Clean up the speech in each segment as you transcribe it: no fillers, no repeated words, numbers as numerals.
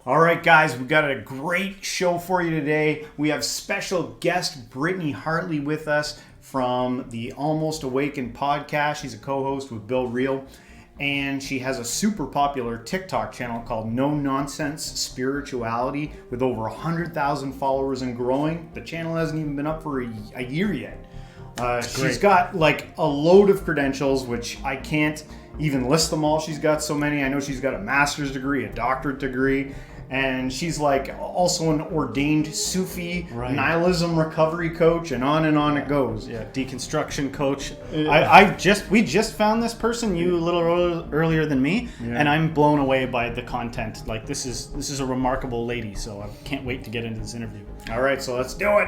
All right, guys, we've got a great show for you today. We have special guest Brittney Hartley with us from the Almost Awakened podcast. She's a co-host with Bill Reel, and she has a super popular TikTok channel called No Nonsense Spirituality with over 100,000 followers and growing. The channel hasn't even been up for a year yet. She's got like a load of credentials, which I can't even list them all. She's got so many. I know she's got a master's degree, a doctorate degree, and she's like also an ordained Sufi nihilism recovery coach, and on it goes. Yeah, deconstruction coach. We just found this person, you a little earlier than me, and I'm blown away by the content. Like this is a remarkable lady, so I can't wait to get into this interview. All right, so let's do it.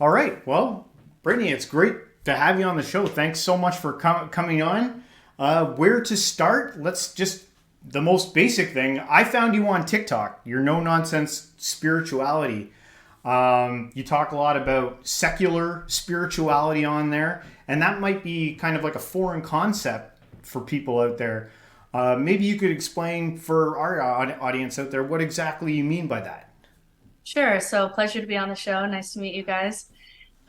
All right, well, Brittney, it's great to have you on the show. Thanks so much for coming on. Where to start? The most basic thing. I found you on TikTok. Your No Nonsense Spirituality. You talk a lot about secular spirituality on there, and that might be kind of like a foreign concept for people out there. Maybe you could explain for our audience out there what exactly you mean by that. Sure. So pleasure to be on the show. Nice to meet you guys.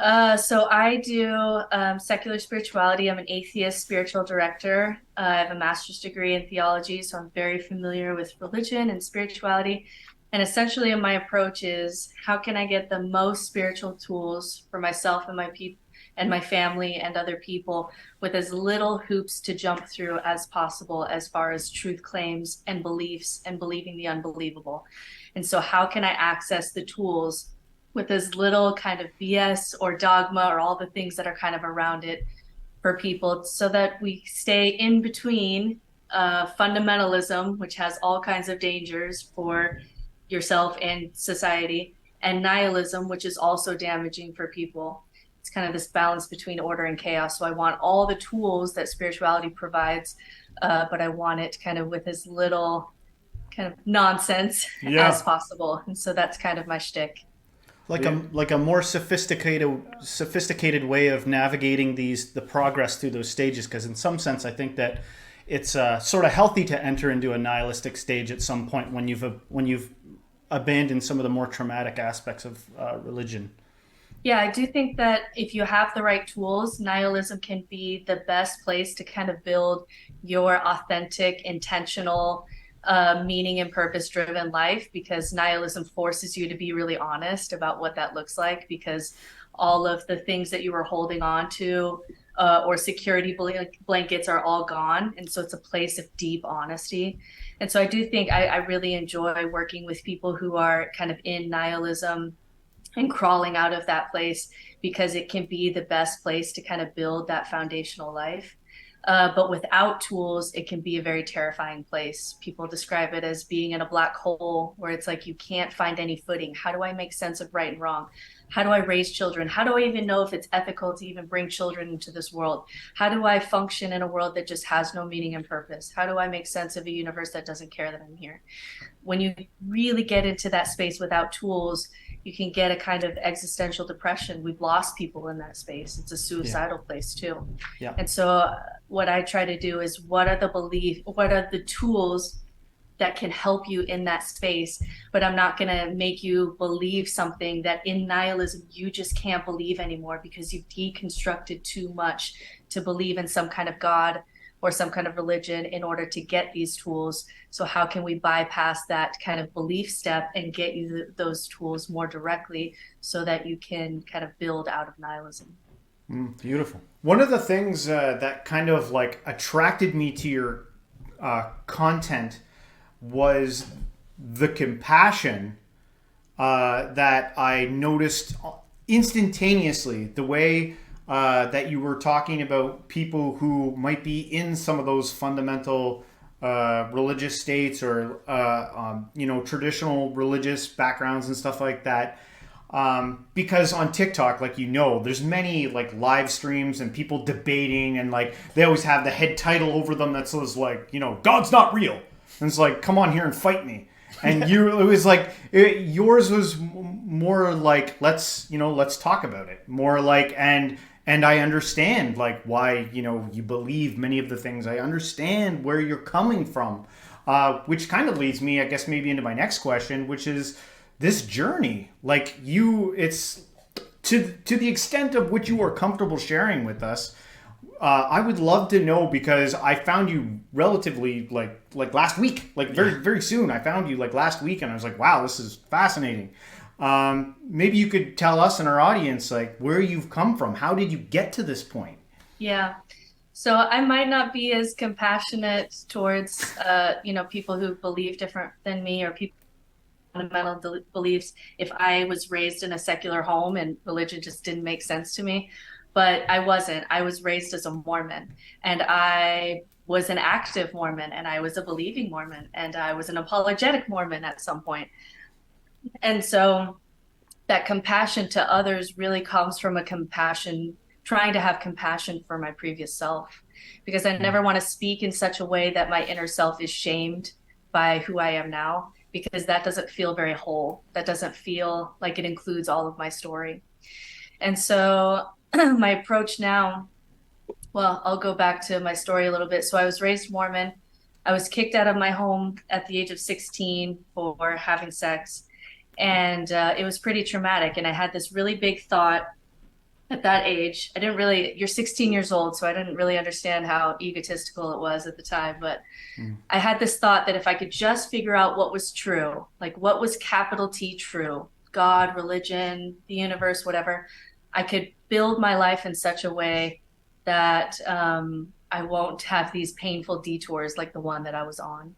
So I do secular spirituality. I'm an atheist spiritual director. I have a master's degree in theology, so I'm very familiar with religion and spirituality. And essentially my approach is, how can I get the most spiritual tools for myself and my people and my family and other people with as little hoops to jump through as possible as far as truth claims and beliefs and believing the unbelievable. And so how can I access the tools with as little kind of BS or dogma or all the things that are kind of around it for people, so that we stay in between fundamentalism, which has all kinds of dangers for yourself and society, and nihilism, which is also damaging for people. It's kind of this balance between order and chaos. So I want all the tools that spirituality provides, but I want it kind of with as little kind of nonsense as possible. And so that's kind of my shtick. Like a more sophisticated way of navigating the progress through those stages, because in some sense I think that it's sort of healthy to enter into a nihilistic stage at some point when you've abandoned some of the more traumatic aspects of religion. Yeah, I do think that if you have the right tools, nihilism can be the best place to kind of build your authentic, intentional, meaning and purpose driven life, because nihilism forces you to be really honest about what that looks like, because all of the things that you were holding on to or security blankets are all gone. And so it's a place of deep honesty. And so I do think I really enjoy working with people who are kind of in nihilism and crawling out of that place, because it can be the best place to kind of build that foundational life. But without tools, it can be a very terrifying place. People describe it as being in a black hole where it's like you can't find any footing. How do I make sense of right and wrong? How do I raise children? How do I even know if it's ethical to even bring children into this world? How do I function in a world that just has no meaning and purpose? How do I make sense of a universe that doesn't care that I'm here? When you really get into that space without tools, you can get a kind of existential depression. We've lost people in that space. It's a suicidal place too. Yeah. And so what I try to do is, what are the tools that can help you in that space? But I'm not going to make you believe something that in nihilism you just can't believe anymore, because you've deconstructed too much to believe in some kind of God or some kind of religion in order to get these tools. So how can we bypass that kind of belief step and get you those tools more directly so that you can kind of build out of nihilism? Beautiful. One of the things that kind of like attracted me to your content was the compassion that I noticed instantaneously, the way that you were talking about people who might be in some of those fundamental religious states or traditional religious backgrounds and stuff like that. Because on TikTok, there's many like live streams and people debating, and like they always have the head title over them that says like, God's not real. And it's like, come on here and fight me. And yours was more like, let's talk about it. More like, and And I understand like why, you know, you believe many of the things. I understand where you're coming from, which kind of leads me, I guess, maybe into my next question, which is this journey. Like you, it's to the extent of which you are comfortable sharing with us. I would love to know, because I found you relatively like last week, like very soon. I found you like last week, and I was like, wow, this is fascinating. Maybe you could tell us and our audience like where you've come from. How did you get to this point? Yeah. So I might not be as compassionate towards, people who believe different than me, or people with fundamental beliefs, if I was raised in a secular home and religion just didn't make sense to me. But I wasn't. I was raised as a Mormon, and I was an active Mormon, and I was a believing Mormon, and I was an apologetic Mormon at some point. And so that compassion to others really comes from a compassion, trying to have compassion for my previous self, because I never want to speak in such a way that my inner self is shamed by who I am now, because that doesn't feel very whole. That doesn't feel like it includes all of my story. And so my approach now, well, I'll go back to my story a little bit. So I was raised Mormon. I was kicked out of my home at the age of 16 for having sex. And it was pretty traumatic. And I had this really big thought at that age. I didn't really, you're 16 years old, so I didn't really understand how egotistical it was at the time. But I had this thought that if I could just figure out what was true, like what was capital T true, God, religion, the universe, whatever, I could build my life in such a way that I won't have these painful detours like the one that I was on.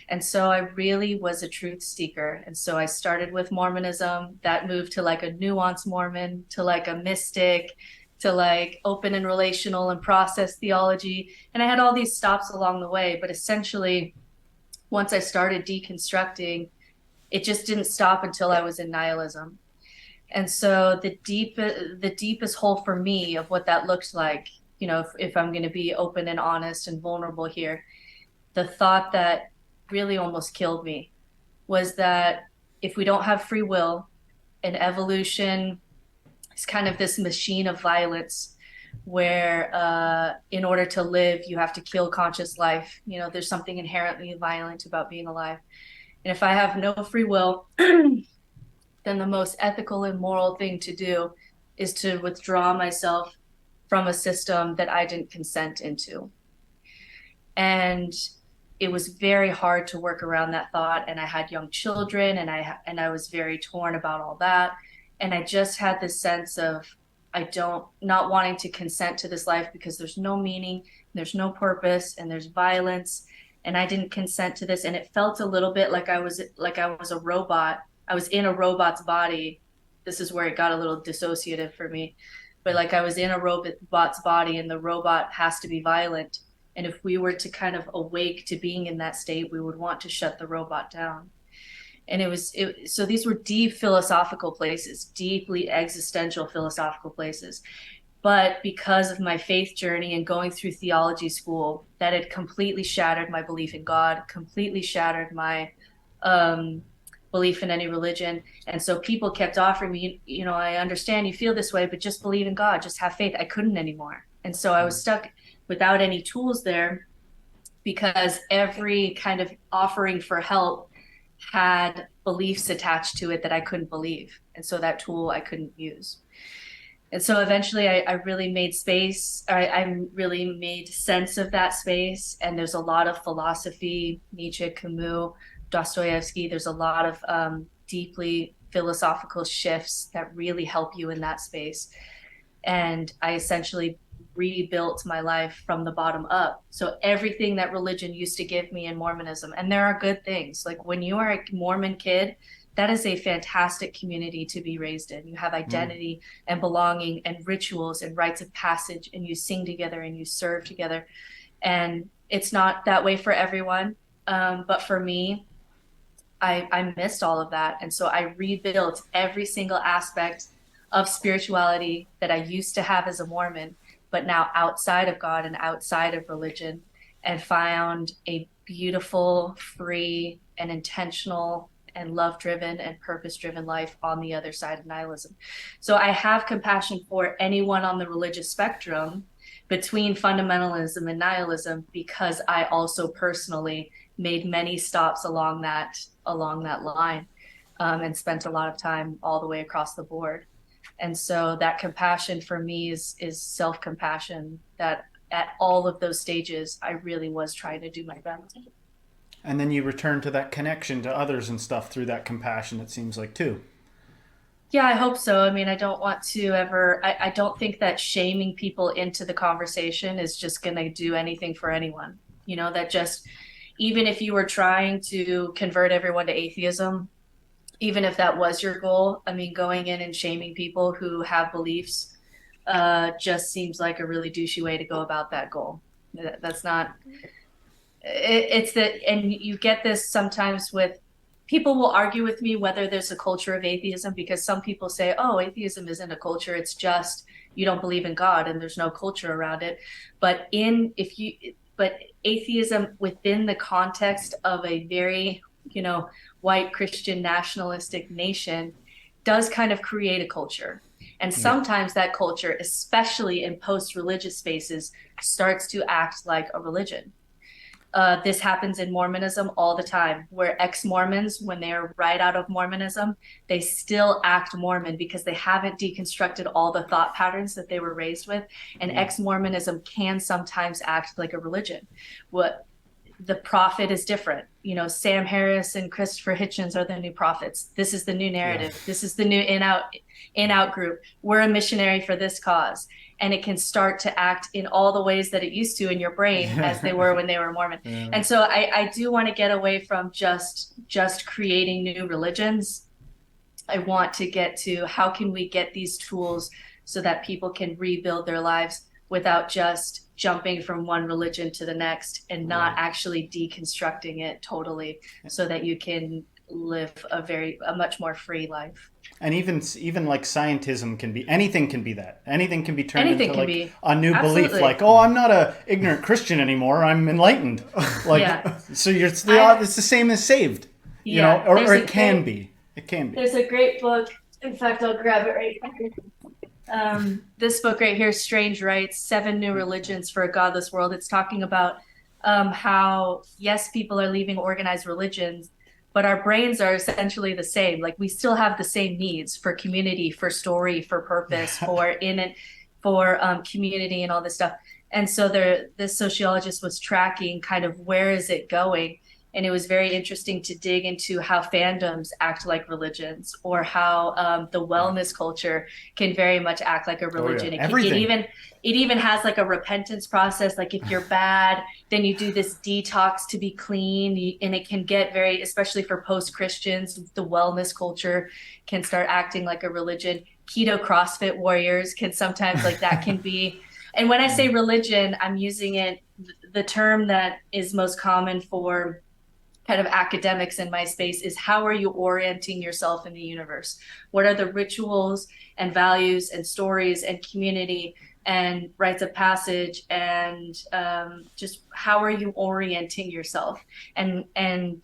And so I really was a truth seeker. And so I started with Mormonism, that moved to like a nuanced Mormon, to like a mystic, to like open and relational and process theology. And I had all these stops along the way. But essentially, once I started deconstructing, it just didn't stop until I was in nihilism. And so the deepest hole for me of what that looks like, if I'm going to be open and honest and vulnerable here, the thought that really almost killed me was that if we don't have free will, and evolution is kind of this machine of violence where in order to live, you have to kill conscious life. There's something inherently violent about being alive. And if I have no free will, then the most ethical and moral thing to do is to withdraw myself from a system that I didn't consent into. And it was very hard to work around that thought. And I had young children, and I was very torn about all that. And I just had this sense of not wanting to consent to this life because there's no meaning, there's no purpose, and there's violence. And I didn't consent to this. And it felt a little bit like I was a robot. I was in a robot's body. This is where it got a little dissociative for me. But like I was in a robot's body, and the robot has to be violent. And if we were to kind of awake to being in that state, we would want to shut the robot down. And so these were deep philosophical places, deeply existential philosophical places. But because of my faith journey and going through theology school, that had completely shattered my belief in God, completely shattered my belief in any religion. And so people kept offering me, I understand you feel this way, but just believe in God, just have faith. I couldn't anymore. And so I was stuck without any tools there, because every kind of offering for help had beliefs attached to it that I couldn't believe. And so that tool I couldn't use. And so eventually I really made space. I really made sense of that space. And there's a lot of philosophy, Nietzsche, Camus, Dostoevsky. There's a lot of deeply philosophical shifts that really help you in that space. And I essentially rebuilt my life from the bottom up. So everything that religion used to give me in Mormonism, and there are good things. Like when you are a Mormon kid, that is a fantastic community to be raised in. You have identity and belonging and rituals and rites of passage, and you sing together and you serve together. And it's not that way for everyone. But for me, I missed all of that. And so I rebuilt every single aspect of spirituality that I used to have as a Mormon, but now outside of God and outside of religion, and found a beautiful, free, and intentional and love driven and purpose driven life on the other side of nihilism. So I have compassion for anyone on the religious spectrum between fundamentalism and nihilism, because I also personally made many stops along that line, and spent a lot of time all the way across the board. And so that compassion for me is self-compassion, that at all of those stages, I really was trying to do my best. And then you return to that connection to others and stuff through that compassion, it seems like, too. Yeah, I hope so. I mean, I don't want to ever, I don't think that shaming people into the conversation is just going to do anything for anyone. You know, that just, even if you were trying to convert everyone to atheism, even if that was your goal, I mean, going in and shaming people who have beliefs just seems like a really douchey way to go about that goal. That's not, it's that, and you get this sometimes with, people will argue with me whether there's a culture of atheism, because some people say, oh, atheism isn't a culture, it's just you don't believe in God and there's no culture around it. But atheism within the context of a very, you know, white Christian nationalistic nation does kind of create a culture. And sometimes that culture, especially in post-religious spaces, starts to act like a religion. This happens in Mormonism all the time, where ex-Mormons, when they're right out of Mormonism, they still act Mormon because they haven't deconstructed all the thought patterns that they were raised with. And ex-Mormonism can sometimes act like a religion. What the prophet is different. You know, Sam Harris and Christopher Hitchens are the new prophets. This is the new narrative. Yeah. This is the new in-out group. We're a missionary for this cause. And it can start to act in all the ways that it used to in your brain as they were when they were Mormon. Yeah. And so I do want to get away from just creating new religions. I want to get to how can we get these tools so that people can rebuild their lives without just jumping from one religion to the next and not actually deconstructing it totally, so that you can live a much more free life. And even like scientism can be, anything can be that. Anything can be turned into like a new Absolutely. Belief. Like, oh, I'm not a ignorant Christian anymore. I'm enlightened. Like, so it's the same as saved, you know, or it can be. It can be. There's a great book. In fact, I'll grab it right here. This book right here, Strange Rites, 7 New Religions for a Godless World. It's talking about how, yes, people are leaving organized religions, but our brains are essentially the same. Like, we still have the same needs for community, for story, for purpose, for community and all this stuff. And so this sociologist was tracking kind of where is it going. And it was very interesting to dig into how fandoms act like religions, or how the wellness culture can very much act like a religion. It even has like a repentance process. Like, if you're bad, then you do this detox to be clean. And it can get very, especially for post-Christians, the wellness culture can start acting like a religion. Keto CrossFit warriors can sometimes, like, that can be. And when I say religion, I'm using the term that is most common for kind of academics in my space is, how are you orienting yourself in the universe? What are the rituals and values and stories and community and rites of passage, and just how are you orienting yourself? And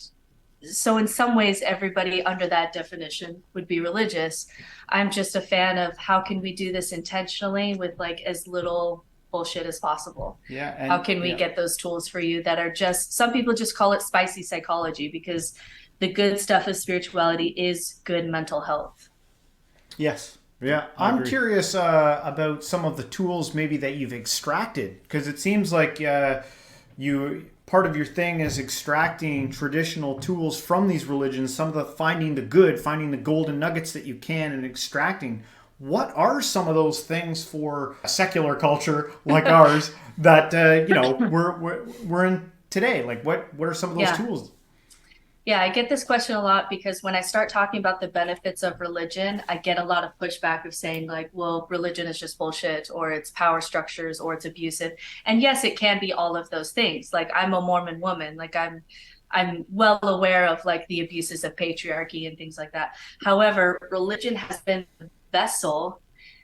so in some ways, everybody under that definition would be religious. I'm just a fan of how can we do this intentionally with like as little bullshit as possible. Yeah. And how can we get those tools for you that are just, some people just call it spicy psychology, because the good stuff of spirituality is good mental health. Yes. Yeah. I'm curious about some of the tools maybe that you've extracted, because it seems like part of your thing is extracting traditional tools from these religions, some of the finding the golden nuggets that you can, and extracting. What are some of those things for a secular culture like ours that we're in today? Like, what are some of those tools? Yeah, I get this question a lot, because when I start talking about the benefits of religion, I get a lot of pushback of saying like, well, religion is just bullshit, or it's power structures, or it's abusive. And yes, it can be all of those things. Like, I'm a Mormon woman. Like, I'm well aware of like the abuses of patriarchy and things like that. However, religion has been the vessel.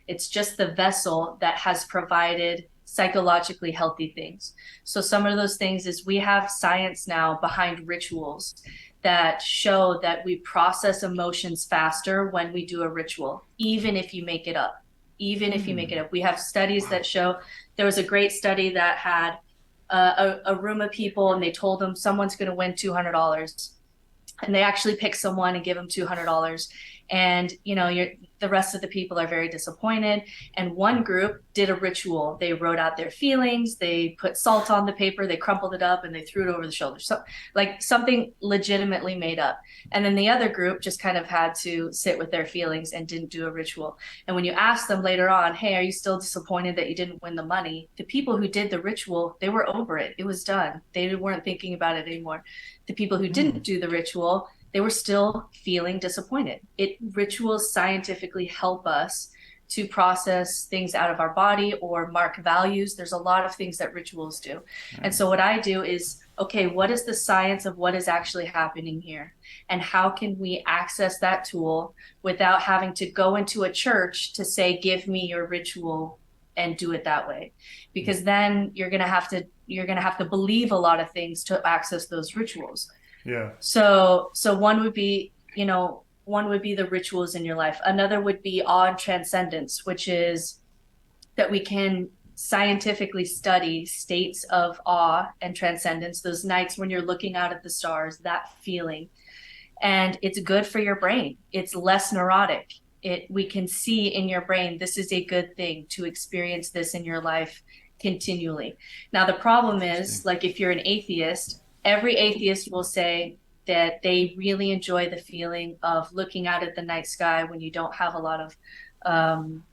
It's just the vessel that has provided psychologically healthy things. So some of those things is, we have science now behind rituals that show that we process emotions faster when we do a ritual, even if you make it up. Even if you make it up. We have studies that show, there was a great study that had a room of people, and they told them someone's going to win $200. And they actually pick someone and give them $200. And, you know, the rest of the people are very disappointed. And one group did a ritual. They wrote out their feelings. They put salt on the paper. They crumpled it up and they threw it over the shoulder. So like something legitimately made up. And then the other group just kind of had to sit with their feelings and didn't do a ritual. And when you ask them later on, hey, are you still disappointed that you didn't win the money? The people who did the ritual, they were over it. It was done. They weren't thinking about it anymore. The people who didn't do the ritual, they were still feeling disappointed. Rituals scientifically help us to process things out of our body or mark values. There's a lot of things that rituals do. And so what I do is, okay, what is the science of what is actually happening here? And how can we access that tool without having to go into a church to say, give me your ritual and do it that way? Because then you're going to have to believe a lot of things to access those rituals. Yeah. So one would be, the rituals in your life. Another would be awe and transcendence, which is that we can scientifically study states of awe and transcendence, those nights when you're looking out at the stars, that feeling. And it's good for your brain. It's less neurotic. We can see in your brain, this is a good thing to experience this in your life continually. Now, the problem is, like, if you're an atheist, every atheist will say that they really enjoy the feeling of looking out at the night sky when you don't have a lot of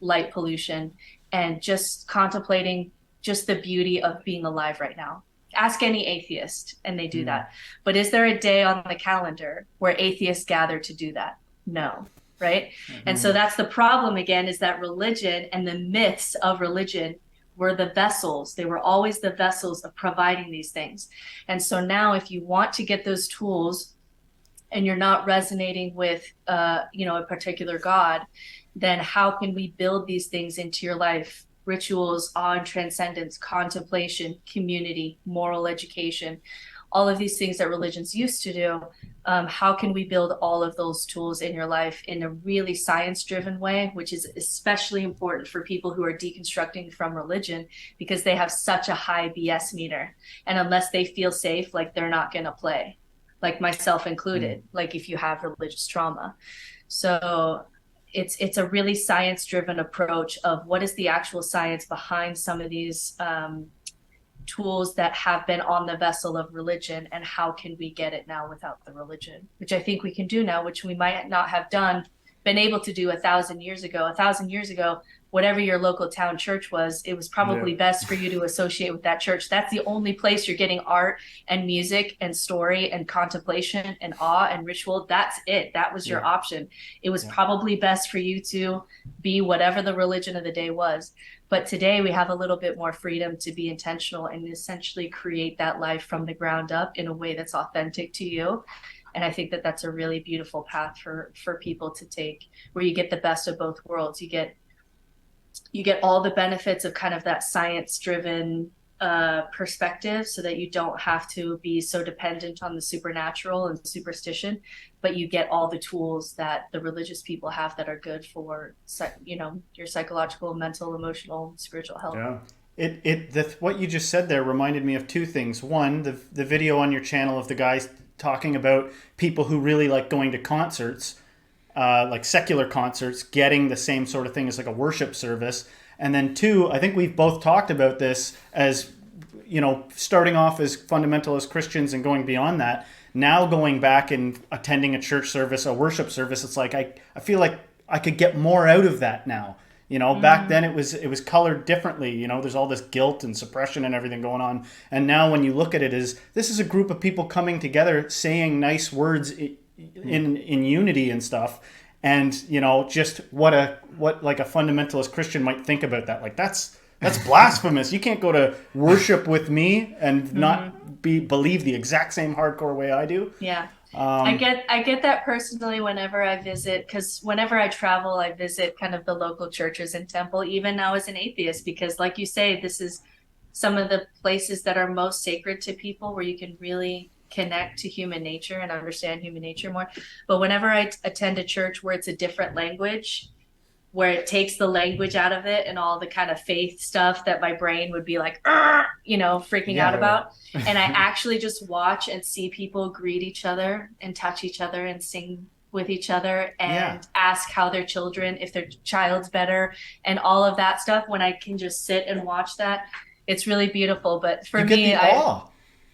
light pollution and just contemplating just the beauty of being alive right now. Ask any atheist and they do that. But is there a day on the calendar where atheists gather to do that? No, right? And so that's the problem again, is that religion and the myths of religion were the vessels. They were always the vessels of providing these things. And so now if you want to get those tools and you're not resonating with, a particular God, then how can we build these things into your life? Rituals, awe and transcendence, contemplation, community, moral education, all of these things that religions used to do. How can we build all of those tools in your life in a really science-driven way, which is especially important for people who are deconstructing from religion, because they have such a high BS meter. And unless they feel safe, like, they're not going to play, like myself included, like if you have religious trauma. So it's a really science-driven approach of what is the actual science behind some of these tools that have been on the vessel of religion, and how can we get it now without the religion, which I think we can do now, which we might not have been able to do 1,000 years ago. 1,000 years ago, whatever your local town church was, it was probably best for you to associate with that church. That's the only place you're getting art and music and story and contemplation and awe and ritual. That's it. That was your option. It was probably best for you to be whatever the religion of the day was. But today we have a little bit more freedom to be intentional and essentially create that life from the ground up in a way that's authentic to you. And I think that that's a really beautiful path for people to take, where you get the best of both worlds. You get all the benefits of kind of that science-driven perspective, so that you don't have to be so dependent on the supernatural and superstition, but you get all the tools that the religious people have that are good for, your psychological, mental, emotional, spiritual health. Yeah. What you just said there reminded me of two things. One, the video on your channel of the guys talking about people who really like going to concerts, like secular concerts, getting the same sort of thing as like a worship service. And then two, I think we've both talked about this as, starting off as fundamentalist Christians and going beyond that. Now going back and attending a church service, a worship service, it's like I feel like I could get more out of that now. Back then it was colored differently. There's all this guilt and suppression and everything going on. And now when you look at it, this is a group of people coming together, saying nice words in unity and stuff. And just what like a fundamentalist Christian might think about that. Like that's blasphemous. You can't go to worship with me and not believe the exact same hardcore way I do. Yeah. I get that personally whenever I visit, because whenever I travel, I visit kind of the local churches and temple, even now as an atheist, because like you say, this is some of the places that are most sacred to people, where you can really connect to human nature and understand human nature more. But whenever I attend a church where it's a different language, where it takes the language out of it and all the kind of faith stuff that my brain would be like, freaking out about. And I actually just watch and see people greet each other and touch each other and sing with each other and ask how their children, if their child's better and all of that stuff. When I can just sit and watch that, it's really beautiful. But for me,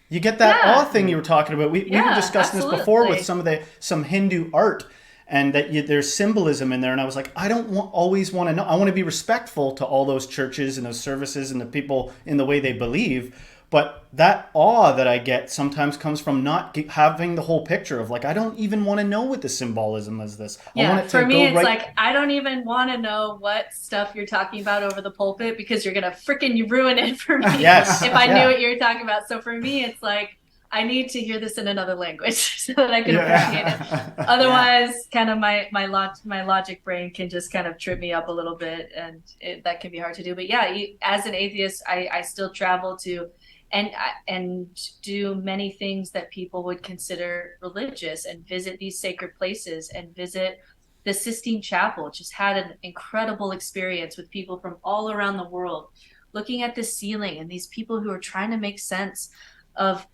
you get that awe thing you were talking about. We were discussing this before with some Hindu art. And that there's symbolism in there. And I was like, I don't always want to know. I want to be respectful to all those churches and those services and the people in the way they believe. But that awe that I get sometimes comes from not having the whole picture of like, I don't even want to know what the symbolism is this. Yeah, I want it for to me, go it's right... like, I don't even want to know what stuff you're talking about over the pulpit because you're going to freaking ruin it for me if I knew what you're talking about. So for me, it's like, I need to hear this in another language so that I can appreciate it. Otherwise, kind of my logic brain can just kind of trip me up a little bit, and that can be hard to do. But yeah, as an atheist, I still travel to and do many things that people would consider religious, and visit these sacred places, and visit the Sistine Chapel. Just had an incredible experience with people from all around the world, looking at the ceiling and these people who are trying to make sense of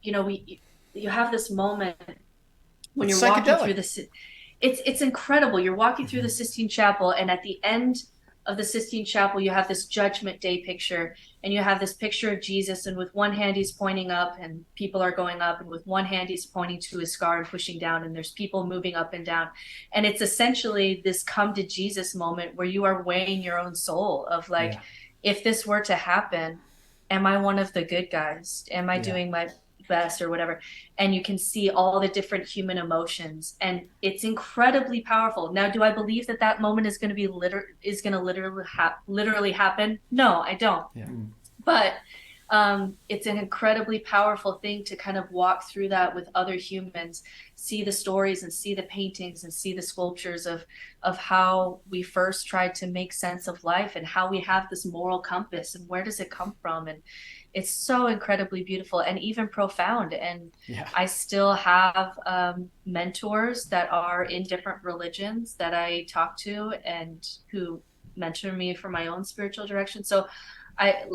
you have this moment when you're walking through it's incredible. You're walking through the Sistine Chapel, and at the end of the Sistine Chapel, you have this Judgment Day picture, and you have this picture of Jesus, and with one hand he's pointing up and people are going up, and with one hand he's pointing to his scar and pushing down, and there's people moving up and down. And it's essentially this come to Jesus moment where you are weighing your own soul of like, if this were to happen, am I one of the good guys? Am I doing my best or whatever? And you can see all the different human emotions, and it's incredibly powerful. Now, do I believe that moment is going to be literally happen? No, I don't. Yeah. But it's an incredibly powerful thing to kind of walk through that with other humans, see the stories and see the paintings and see the sculptures of how we first tried to make sense of life, and how we have this moral compass, and where does it come from. And it's so incredibly beautiful and even profound. And I still have mentors that are in different religions that I talk to and who mentor me for my own spiritual direction. So I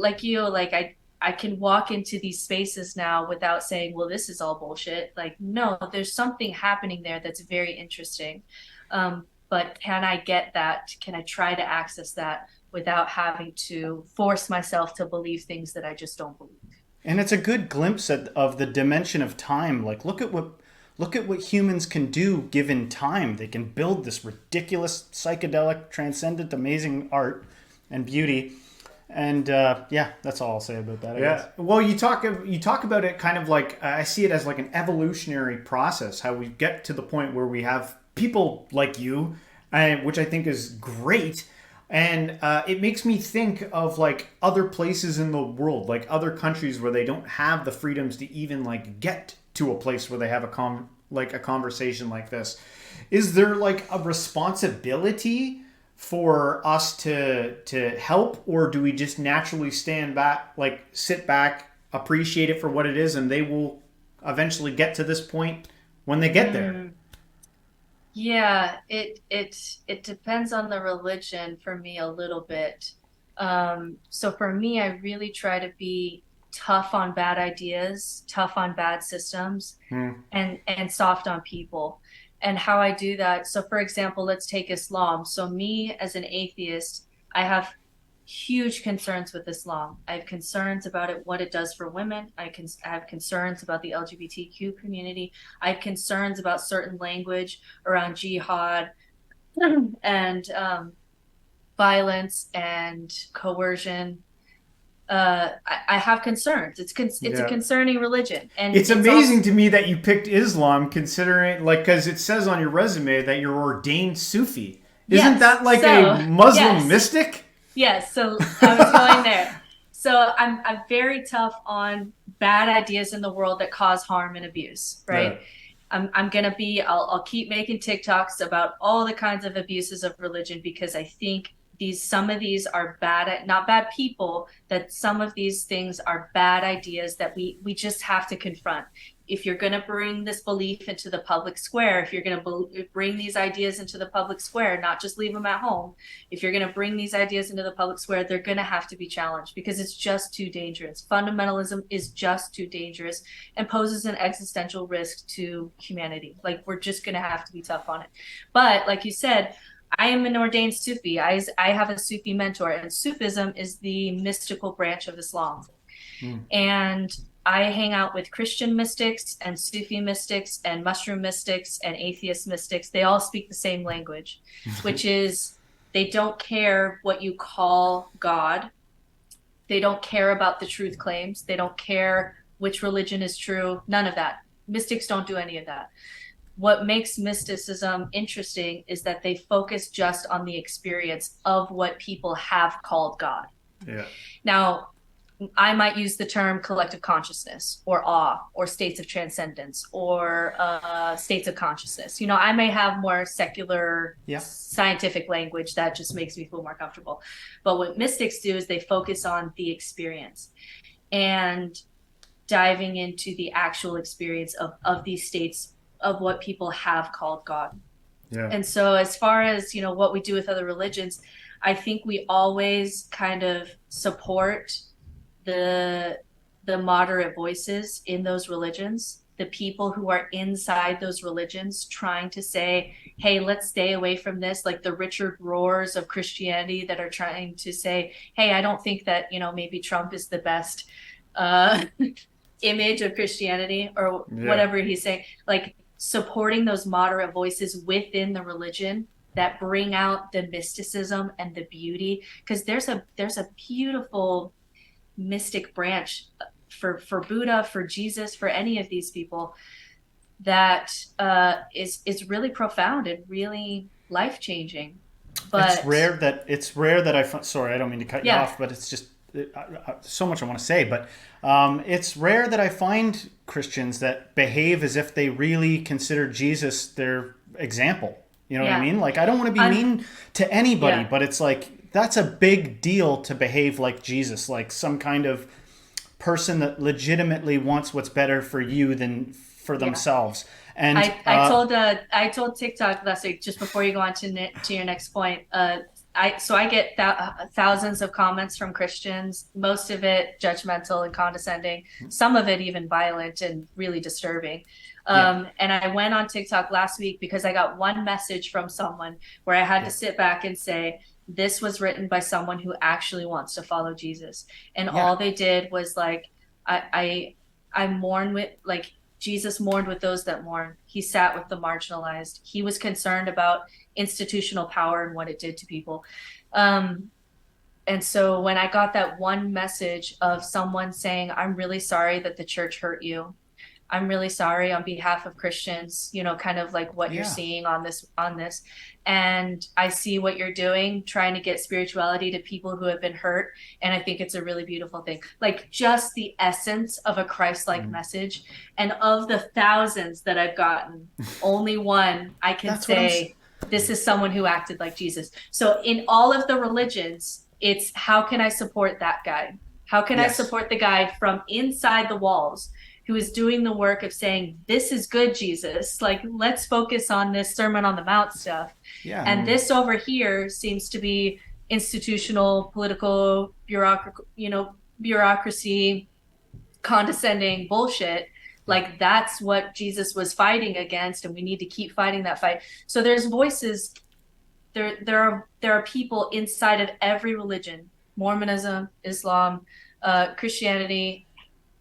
can walk into these spaces now without saying, well, this is all bullshit. Like, no, there's something happening there that's very interesting. But can I get that? Can I try to access that without having to force myself to believe things that I just don't believe? And it's a good glimpse of the dimension of time. Like, look at what humans can do given time. They can build this ridiculous, psychedelic, transcendent, amazing art and beauty. And that's all I'll say about that. I guess. Well, you talk about it kind of like, I see it as like an evolutionary process, how we get to the point where we have people like you, which I think is great. And it makes me think of like other places in the world, like other countries where they don't have the freedoms to even like get to a place where they have a conversation like this. Is there like a responsibility for us to help, or do we just naturally stand back, like sit back, appreciate it for what it is, and they will eventually get to this point when they get there? Yeah, it depends on the religion for me a little bit. So for me, I really try to be tough on bad ideas, tough on bad systems, and soft on people. And how I do that. So for example, let's take Islam. So me as an atheist, I have huge concerns with Islam. I have concerns about what it does for women. I have concerns about the LGBTQ community. I have concerns about certain language around jihad and violence and coercion. I have concerns. It's a concerning religion, and it's amazing to me that you picked Islam, considering because it says on your resume that you're ordained Sufi. Isn't that like a Muslim mystic? Yes. So I was going there. So I'm very tough on bad ideas in the world that cause harm and abuse. Right. Yeah. I'm gonna be. I'll keep making TikToks about all the kinds of abuses of religion, because I think some of these are bad, not bad people, that some of these things are bad ideas that we just have to confront. If you're going to bring this belief into the public square, if you're going to bring these ideas into the public square, not just leave them at home, if you're going to bring these ideas into the public square, they're going to have to be challenged because it's just too dangerous. Fundamentalism is just too dangerous and poses an existential risk to humanity. Like, we're just going to have to be tough on it. But like you said, I am an ordained Sufi. I have a Sufi mentor, and Sufism is the mystical branch of Islam. And I hang out with Christian mystics and Sufi mystics and mushroom mystics and atheist mystics. They all speak the same language, which is they don't care what you call God. They don't care about the truth claims. They don't care which religion is true. None of that. Mystics don't do any of that. What makes mysticism interesting is that they focus just on the experience of what people have called God. Yeah. Now, I might use the term collective consciousness or awe or states of transcendence or states of consciousness. You know, I may have more secular scientific language that just makes me feel more comfortable. But what mystics do is they focus on the experience and diving into the actual experience of these states of what people have called God. Yeah. And so as far as, you know, what we do with other religions, I think we always kind of support the moderate voices in those religions, the people who are inside those religions trying to say, hey, let's stay away from this, like the Richard Rohrs of Christianity that are trying to say, hey, I don't think that, you know, maybe Trump is the best image of Christianity or whatever he's saying. Like, supporting those moderate voices within the religion that bring out the mysticism and the beauty, because there's a beautiful mystic branch for Buddha, for Jesus, for any of these people that is really profound and really life-changing. But it's rare that I find, sorry, I don't mean to cut you off, but it's just so much I want to say, but it's rare that I find Christians that behave as if they really consider Jesus their example. You know what I mean? Like, I don't want to be mean to anybody, but it's like, that's a big deal to behave like Jesus, like some kind of person that legitimately wants what's better for you than for themselves. And I told TikTok last week, just before you go on to your next point, I get thousands of comments from Christians, most of it judgmental and condescending, some of it even violent and really disturbing. And I went on TikTok last week because I got one message from someone where I had to sit back and say, this was written by someone who actually wants to follow Jesus. And all they did was like, I mourn with, like, Jesus mourned with those that mourn. He sat with the marginalized. He was concerned about institutional power and what it did to people. And so when I got that one message of someone saying, I'm really sorry that the church hurt you. I'm really sorry on behalf of Christians, you know, kind of like what you're seeing on this. And I see what you're doing, trying to get spirituality to people who have been hurt. And I think it's a really beautiful thing. Like, just the essence of a Christ-like message. And of the thousands that I've gotten, only one I can say, this is someone who acted like Jesus. So in all of the religions, it's how can I support that guy? How can I support the guy from inside the walls who is doing the work of saying, this is good, Jesus. Like, let's focus on this Sermon on the Mount stuff. Yeah. And this over here seems to be institutional, political, bureaucracy, condescending bullshit. Like, that's what Jesus was fighting against, and we need to keep fighting that fight. So there's voices, there are people inside of every religion, Mormonism, Islam, Christianity,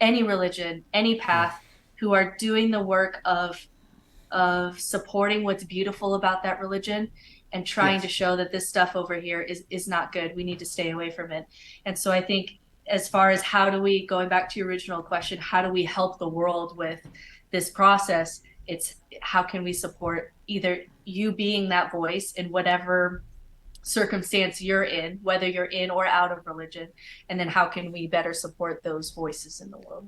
any religion, any path, who are doing the work of supporting what's beautiful about that religion and trying to show that this stuff over here is not good. We need to stay away from it. And so I think, as far as how do we, going back to your original question, how do we help the world with this process? It's how can we support either you being that voice in whatever circumstance you're in, whether you're in or out of religion, and then how can we better support those voices in the world?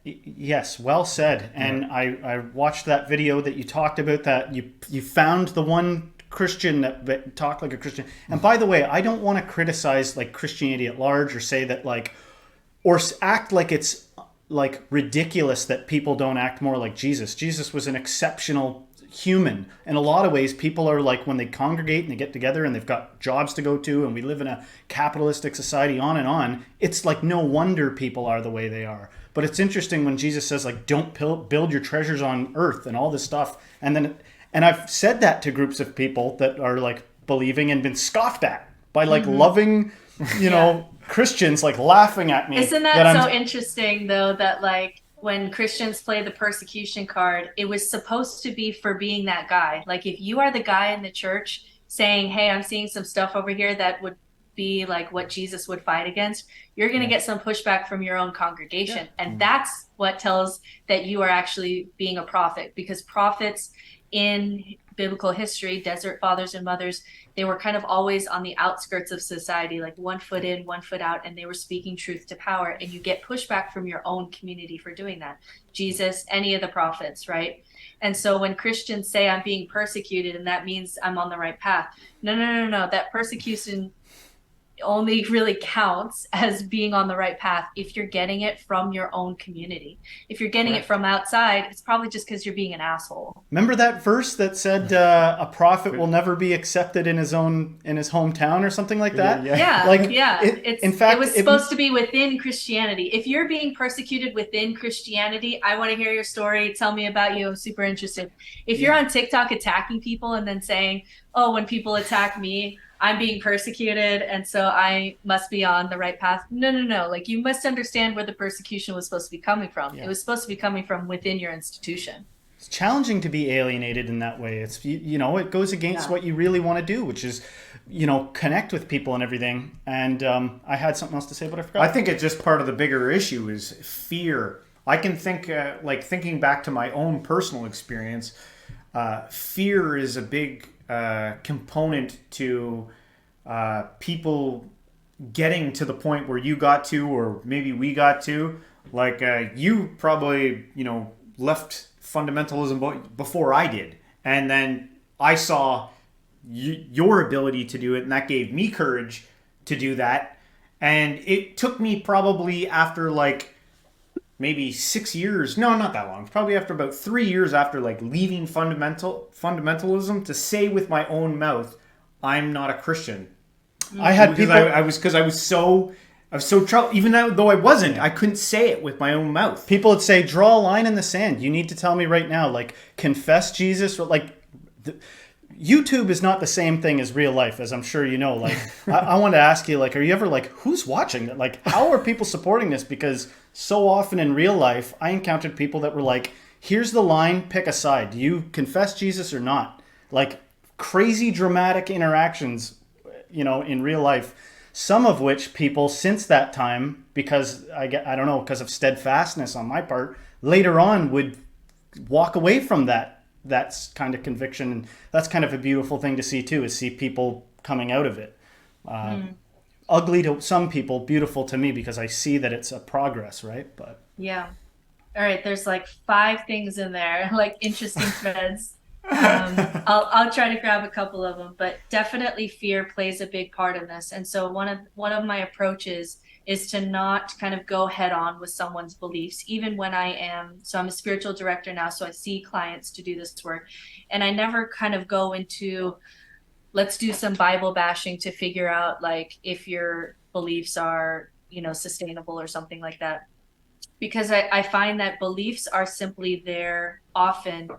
Yes, well said. And I watched that video that you talked about, that you found the one Christian that talk like a Christian. And by the way, I don't want to criticize like Christianity at large or say that like, or act like it's like ridiculous that people don't act more like Jesus. Jesus was an exceptional human. In a lot of ways, people are like, when they congregate and they get together and they've got jobs to go to and we live in a capitalistic society, on and on, it's like no wonder people are the way they are. But it's interesting when Jesus says like, don't build your treasures on earth and all this stuff. And I've said that to groups of people that are like believing and been scoffed at by like loving, you know, Christians like laughing at me. Isn't that so interesting though, that like when Christians play the persecution card, it was supposed to be for being that guy. Like if you are the guy in the church saying, hey, I'm seeing some stuff over here that would be like what Jesus would fight against, you're going to get some pushback from your own congregation. And that's what tells that you are actually being a prophet, because prophets in biblical history, desert fathers and mothers, they were kind of always on the outskirts of society, like 1 foot in, 1 foot out, and they were speaking truth to power. And you get pushback from your own community for doing that. Jesus, any of the prophets, right? And so when Christians say I'm being persecuted and that means I'm on the right path, no. That persecution only really counts as being on the right path if you're getting it from your own community. If you're getting it from outside, it's probably just because you're being an asshole. Remember that verse that said a prophet will never be accepted in his hometown or something like that? It was supposed to be within Christianity. If you're being persecuted within Christianity, I want to hear your story. Tell me about you. I'm super interested. If you're on TikTok attacking people and then saying, oh, when people attack me, I'm being persecuted, and so I must be on the right path. No. Like, you must understand where the persecution was supposed to be coming from. Yeah. It was supposed to be coming from within your institution. It's challenging to be alienated in that way. It's, you know, it goes against what you really want to do, which is, you know, connect with people and everything. And I had something else to say, but I forgot. I think it's just part of the bigger issue is fear. I can think, like thinking back to my own personal experience, fear is a big component to people getting to the point where you got to, or maybe we got to. Like you probably, you know, left fundamentalism before I did, and then I saw your ability to do it, and that gave me courage to do that. And it took me probably after like maybe 6 years, no, not that long, probably after about 3 years after like leaving fundamentalism, to say with my own mouth, I'm not a Christian. I had people. I was so troubled. Even though I wasn't, I couldn't say it with my own mouth. People would say, "Draw a line in the sand. You need to tell me right now. Like, confess Jesus." Like, YouTube is not the same thing as real life, as I'm sure you know. Like, I want to ask you, like, are you ever like, who's watching that? Like, how are people supporting this? Because so often in real life, I encountered people that were like, "Here's the line. Pick a side. Do you confess Jesus or not?" Like, crazy dramatic interactions, you know, in real life, some of which people since that time, because I don't know, because of steadfastness on my part, later on would walk away from that kind of conviction. And that's kind of a beautiful thing to see too, is see people coming out of it. Ugly to some people, beautiful to me, because I see that it's a progress, right? But yeah. All right, there's like 5 things in there, like interesting threads. I'll try to grab a couple of them, but definitely fear plays a big part in this. And so one of my approaches is to not kind of go head on with someone's beliefs, even when I'm a spiritual director now, so I see clients to do this work, and I never kind of go into, let's do some Bible bashing to figure out like if your beliefs are, you know, sustainable or something like that, because I find that beliefs are simply there often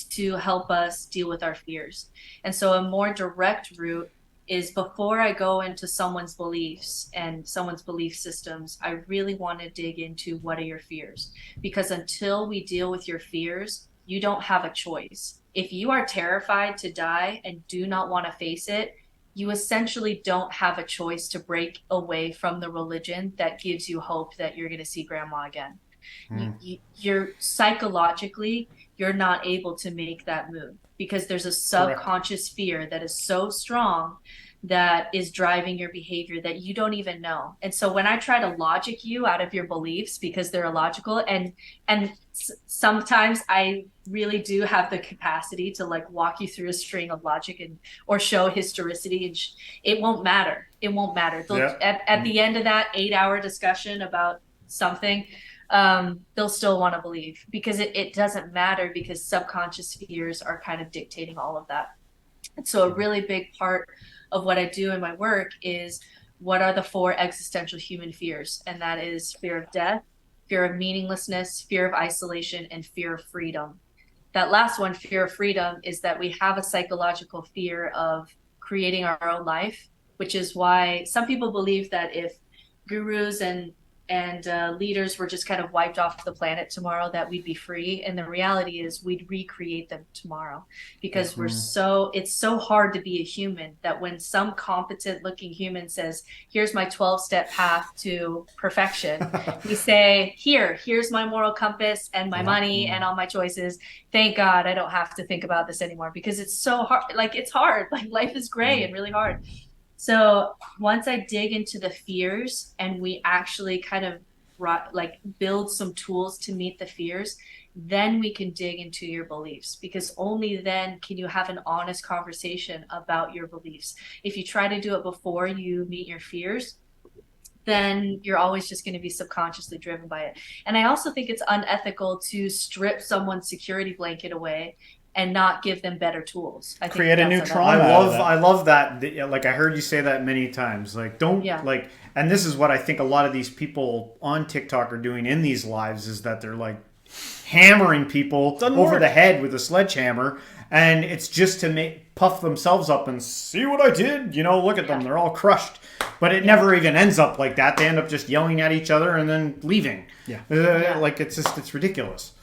to help us deal with our fears. And so a more direct route is, before I go into someone's beliefs and someone's belief systems, I really want to dig into, what are your fears? Because until we deal with your fears, you don't have a choice. If you are terrified to die and do not want to face it, you essentially don't have a choice to break away from the religion that gives you hope that you're going to see grandma again. You're psychologically, you're not able to make that move, because there's a subconscious fear that is so strong that is driving your behavior that you don't even know. And so when I try to logic you out of your beliefs because they're illogical, and sometimes I really do have the capacity to like walk you through a string of logic and or show historicity, and it won't matter. It won't matter. Yeah. At the end of that 8-hour discussion about something, they'll still want to believe because it doesn't matter, because subconscious fears are kind of dictating all of that. And so a really big part of what I do in my work is, what are the 4 existential human fears? And that is fear of death, fear of meaninglessness, fear of isolation, and fear of freedom. That last one, fear of freedom, is that we have a psychological fear of creating our own life, which is why some people believe that if gurus and leaders were just kind of wiped off the planet tomorrow, that we'd be free. And the reality is we'd recreate them tomorrow, because it's so hard to be a human that when some competent looking human says, here's my 12-step path to perfection, we say, here's my moral compass and my money and all my choices. Thank God I don't have to think about this anymore, because it's so hard. Like, it's hard. Like, life is gray and really hard. So once I dig into the fears and we actually kind of like build some tools to meet the fears, then we can dig into your beliefs, because only then can you have an honest conversation about your beliefs. If you try to do it before you meet your fears, then you're always just going to be subconsciously driven by it. And I also think it's unethical to strip someone's security blanket away and not give them better tools. I think Create a new trauma. I love that. Like, I heard you say that many times. Like, don't like, and this is what I think a lot of these people on TikTok are doing in these lives, is that they're like hammering people over the head with a sledgehammer, and it's just to puff themselves up and see what I did. You know, look at them, they're all crushed. But it never even ends up like that. They end up just yelling at each other and then leaving. Like, it's ridiculous.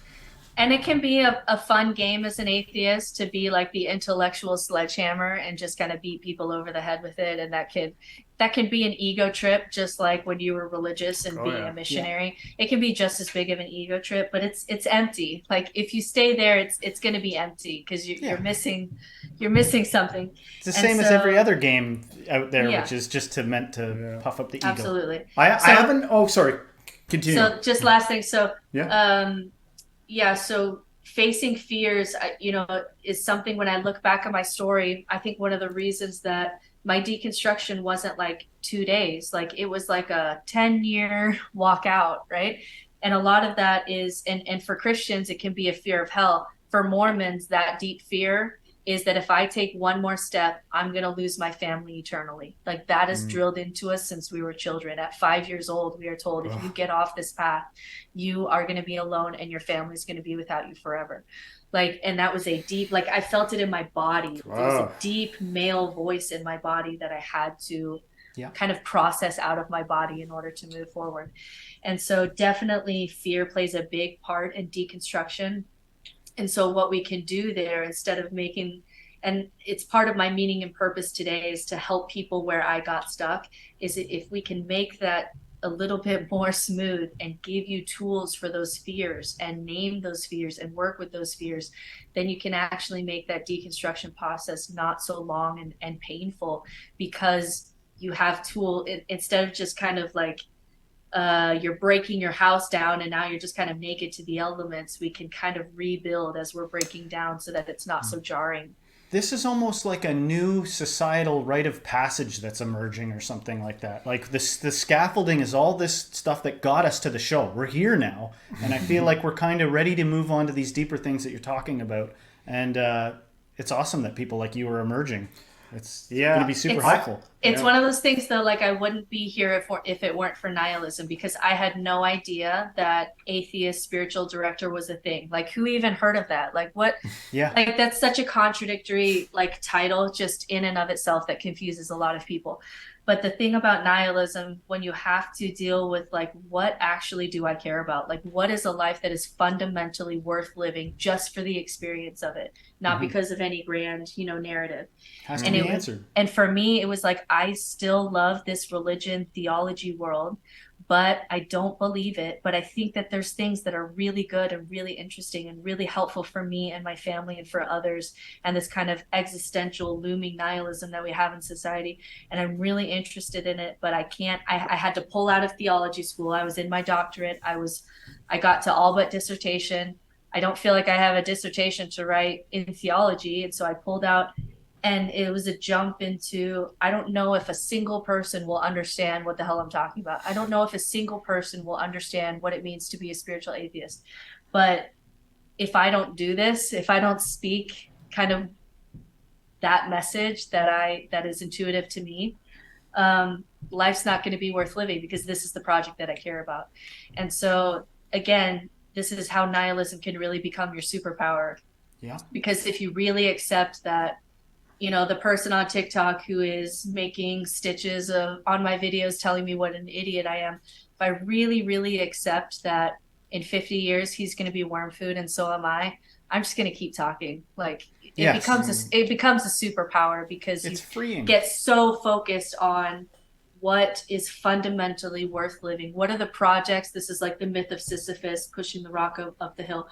And it can be a fun game as an atheist to be like the intellectual sledgehammer and just kind of beat people over the head with it. And that can be an ego trip, just like when you were religious and being a missionary. It can be just as big of an ego trip, but it's empty. Like, if you stay there, it's going to be empty, because you're missing something. It's the same as every other game out there, which is just meant to puff up the ego. Absolutely. I haven't. Oh, sorry. Continue. So just last thing. So so facing fears, is something, when I look back at my story, I think one of the reasons that my deconstruction wasn't like 2 days, like it was like a 10-year walk out, right? And a lot of that is, and for Christians, it can be a fear of hell. For Mormons, that deep fear is that if I take one more step, I'm going to lose my family eternally. Like, that is drilled into us since we were children. At 5 years old, we are told, if you get off this path, you are going to be alone and your family's going to be without you forever. Like, and that was a deep, like, I felt it in my body. There was a deep male voice in my body that I had to kind of process out of my body in order to move forward. And so definitely fear plays a big part in deconstruction. And so what we can do there, instead of making, and it's part of my meaning and purpose today, is to help people where I got stuck, is if we can make that a little bit more smooth and give you tools for those fears and name those fears and work with those fears, then you can actually make that deconstruction process not so long and painful, because you have tool, instead of just kind of like, you're breaking your house down and now you're just kind of naked to the elements. We can kind of rebuild as we're breaking down so that it's not so jarring. This is almost like a new societal rite of passage that's emerging, or something like that. Like, the scaffolding is all this stuff that got us to the show. We're here now, and I feel like we're kind of ready to move on to these deeper things that you're talking about. And it's awesome that people like you are emerging. It's going to be super helpful. It's one of those things, though, like, I wouldn't be here if it weren't for nihilism, because I had no idea that atheist spiritual director was a thing. Like, who even heard of that? Like, what? Like, that's such a contradictory, like, title just in and of itself that confuses a lot of people. But the thing about nihilism, when you have to deal with, like, what actually do I care about? Like, what is a life that is fundamentally worth living just for the experience of it, not because of any grand, narrative? Has to be answered. And for me, it was like, I still love this religion theology world, but I don't believe it. But I think that there's things that are really good and really interesting and really helpful for me and my family and for others. And this kind of existential looming nihilism that we have in society. And I'm really interested in it, but I can't, I had to pull out of theology school. I was in my doctorate. I got to all but dissertation. I don't feel like I have a dissertation to write in theology. And so I pulled out, and it was a jump into, I don't know if a single person will understand what the hell I'm talking about. I don't know if a single person will understand what it means to be a spiritual atheist. But if I don't do this, if I don't speak kind of that message that is intuitive to me, life's not going to be worth living, because this is the project that I care about. And so again, this is how nihilism can really become your superpower. Yeah. Because if you really accept that, you know, the person on TikTok who is making stitches on my videos telling me what an idiot I am, if I really, really accept that in 50 years he's going to be worm food and so am I, I'm just going to keep talking. Like it becomes a superpower, because it's you freeing. Get so focused on what is fundamentally worth living. What are the projects? This is like the myth of Sisyphus pushing the rock up the hill.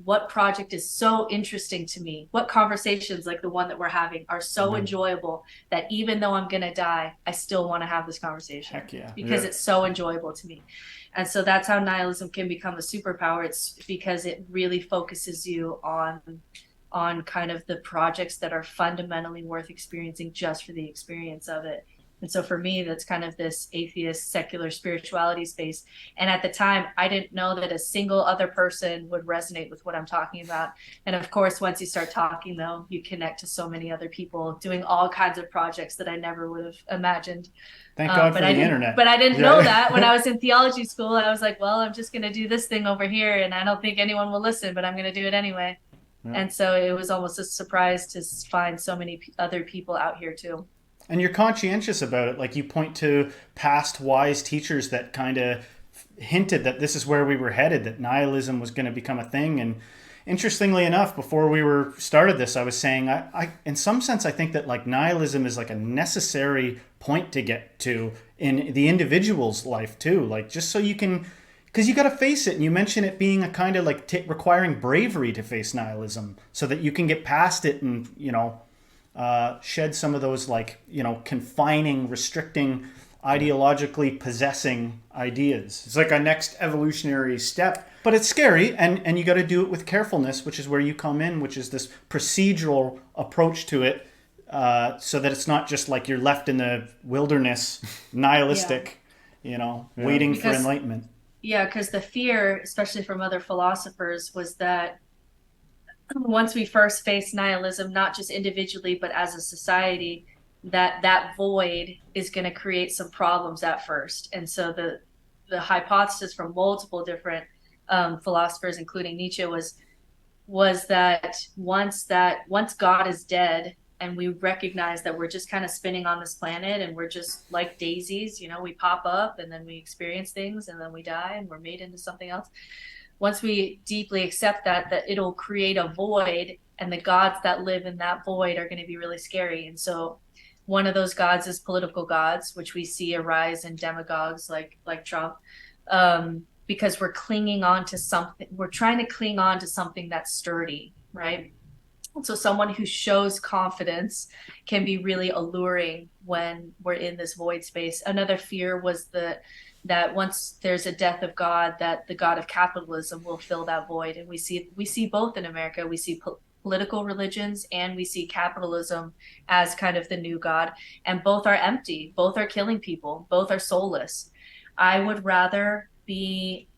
What project is so interesting to me? What conversations like the one that we're having are so enjoyable that even though I'm going to die, I still want to have this conversation. Heck yeah. Because it's so enjoyable to me. And so that's how nihilism can become a superpower. It's because it really focuses you on kind of the projects that are fundamentally worth experiencing just for the experience of it. And so for me, that's kind of this atheist, secular spirituality space. And at the time, I didn't know that a single other person would resonate with what I'm talking about. And of course, once you start talking, though, you connect to so many other people doing all kinds of projects that I never would have imagined. Thank God for the internet. But I didn't know that when I was in theology school. I was like, well, I'm just going to do this thing over here, and I don't think anyone will listen, but I'm going to do it anyway. Yeah. And so it was almost a surprise to find so many other people out here too. And you're conscientious about it. Like you point to past wise teachers that kind of hinted that this is where we were headed, that nihilism was going to become a thing. And interestingly enough, before we started this, I was saying, I in some sense, I think that like nihilism is like a necessary point to get to in the individual's life too. Like just so you can, because you got to face it. And you mention it being a kind of like requiring bravery to face nihilism so that you can get past it and, you know, shed some of those like, you know, confining, restricting, ideologically possessing ideas. It's like a next evolutionary step. But it's scary, and you got to do it with carefulness, which is where you come in, which is this procedural approach to it, so that it's not just like you're left in the wilderness, nihilistic, you know, waiting for enlightenment. Yeah, because the fear, especially from other philosophers, was that once we first face nihilism, not just individually, but as a society, that void is going to create some problems at first. And so the hypothesis from multiple different philosophers, including Nietzsche, was that once God is dead and we recognize that we're just kind of spinning on this planet and we're just like daisies, you know, we pop up and then we experience things and then we die and we're made into something else. Once we deeply accept that it'll create a void, and the gods that live in that void are going to be really scary. And so one of those gods is political gods, which we see arise in demagogues like Trump, because we're clinging on to something. We're trying to cling on to something that's sturdy, right? And so someone who shows confidence can be really alluring when we're in this void space. Another fear was that once there's a death of God, that the God of capitalism will fill that void. And we see both in America. We see political religions and we see capitalism as kind of the new God. And both are empty. Both are killing people. Both are soulless. I would rather be...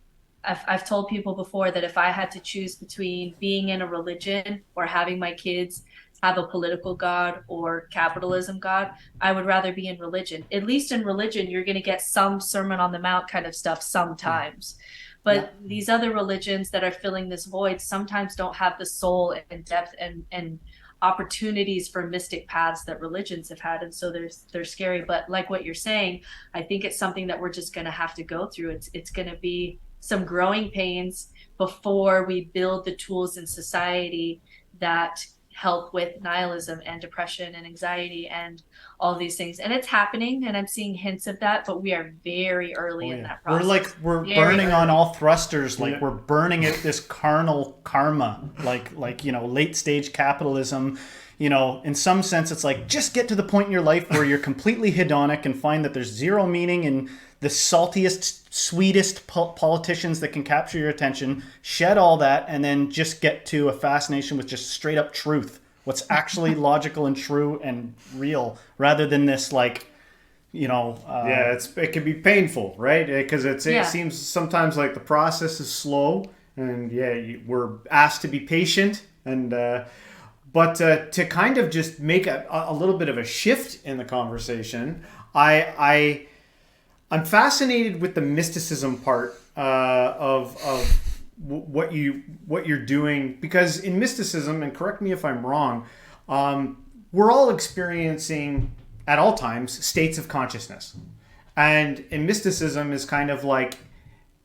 I've told people before that if I had to choose between being in a religion or having my kids have a political God or capitalism God, I would rather be in religion. At least in religion, you're going to get some Sermon on the Mount kind of stuff sometimes. But these other religions that are filling this void sometimes don't have the soul and depth and opportunities for mystic paths that religions have had. And so they're scary. But like what you're saying, I think it's something that we're just going to have to go through. It's going to be some growing pains before we build the tools in society that help with nihilism and depression and anxiety and all these things. And it's happening, and I'm seeing hints of that, but we are very early in that process. We're very burning early. on all thrusters. Like Yeah. we're burning out this carnal karma, like late stage capitalism. In some sense, it's like, just get to the point in your life where you're completely hedonic and find that there's zero meaning in the saltiest, sweetest politicians that can capture your attention, shed all that, and then just get to a fascination with just straight up truth. What's actually logical and true and real, rather than this it can be painful, right? Because it seems sometimes like the process is slow, and we're asked to be patient, and but to kind of just make a little bit of a shift in the conversation, I'm fascinated with the mysticism part of what you're doing, because in mysticism, and correct me if I'm wrong, we're all experiencing at all times states of consciousness, and in mysticism is kind of like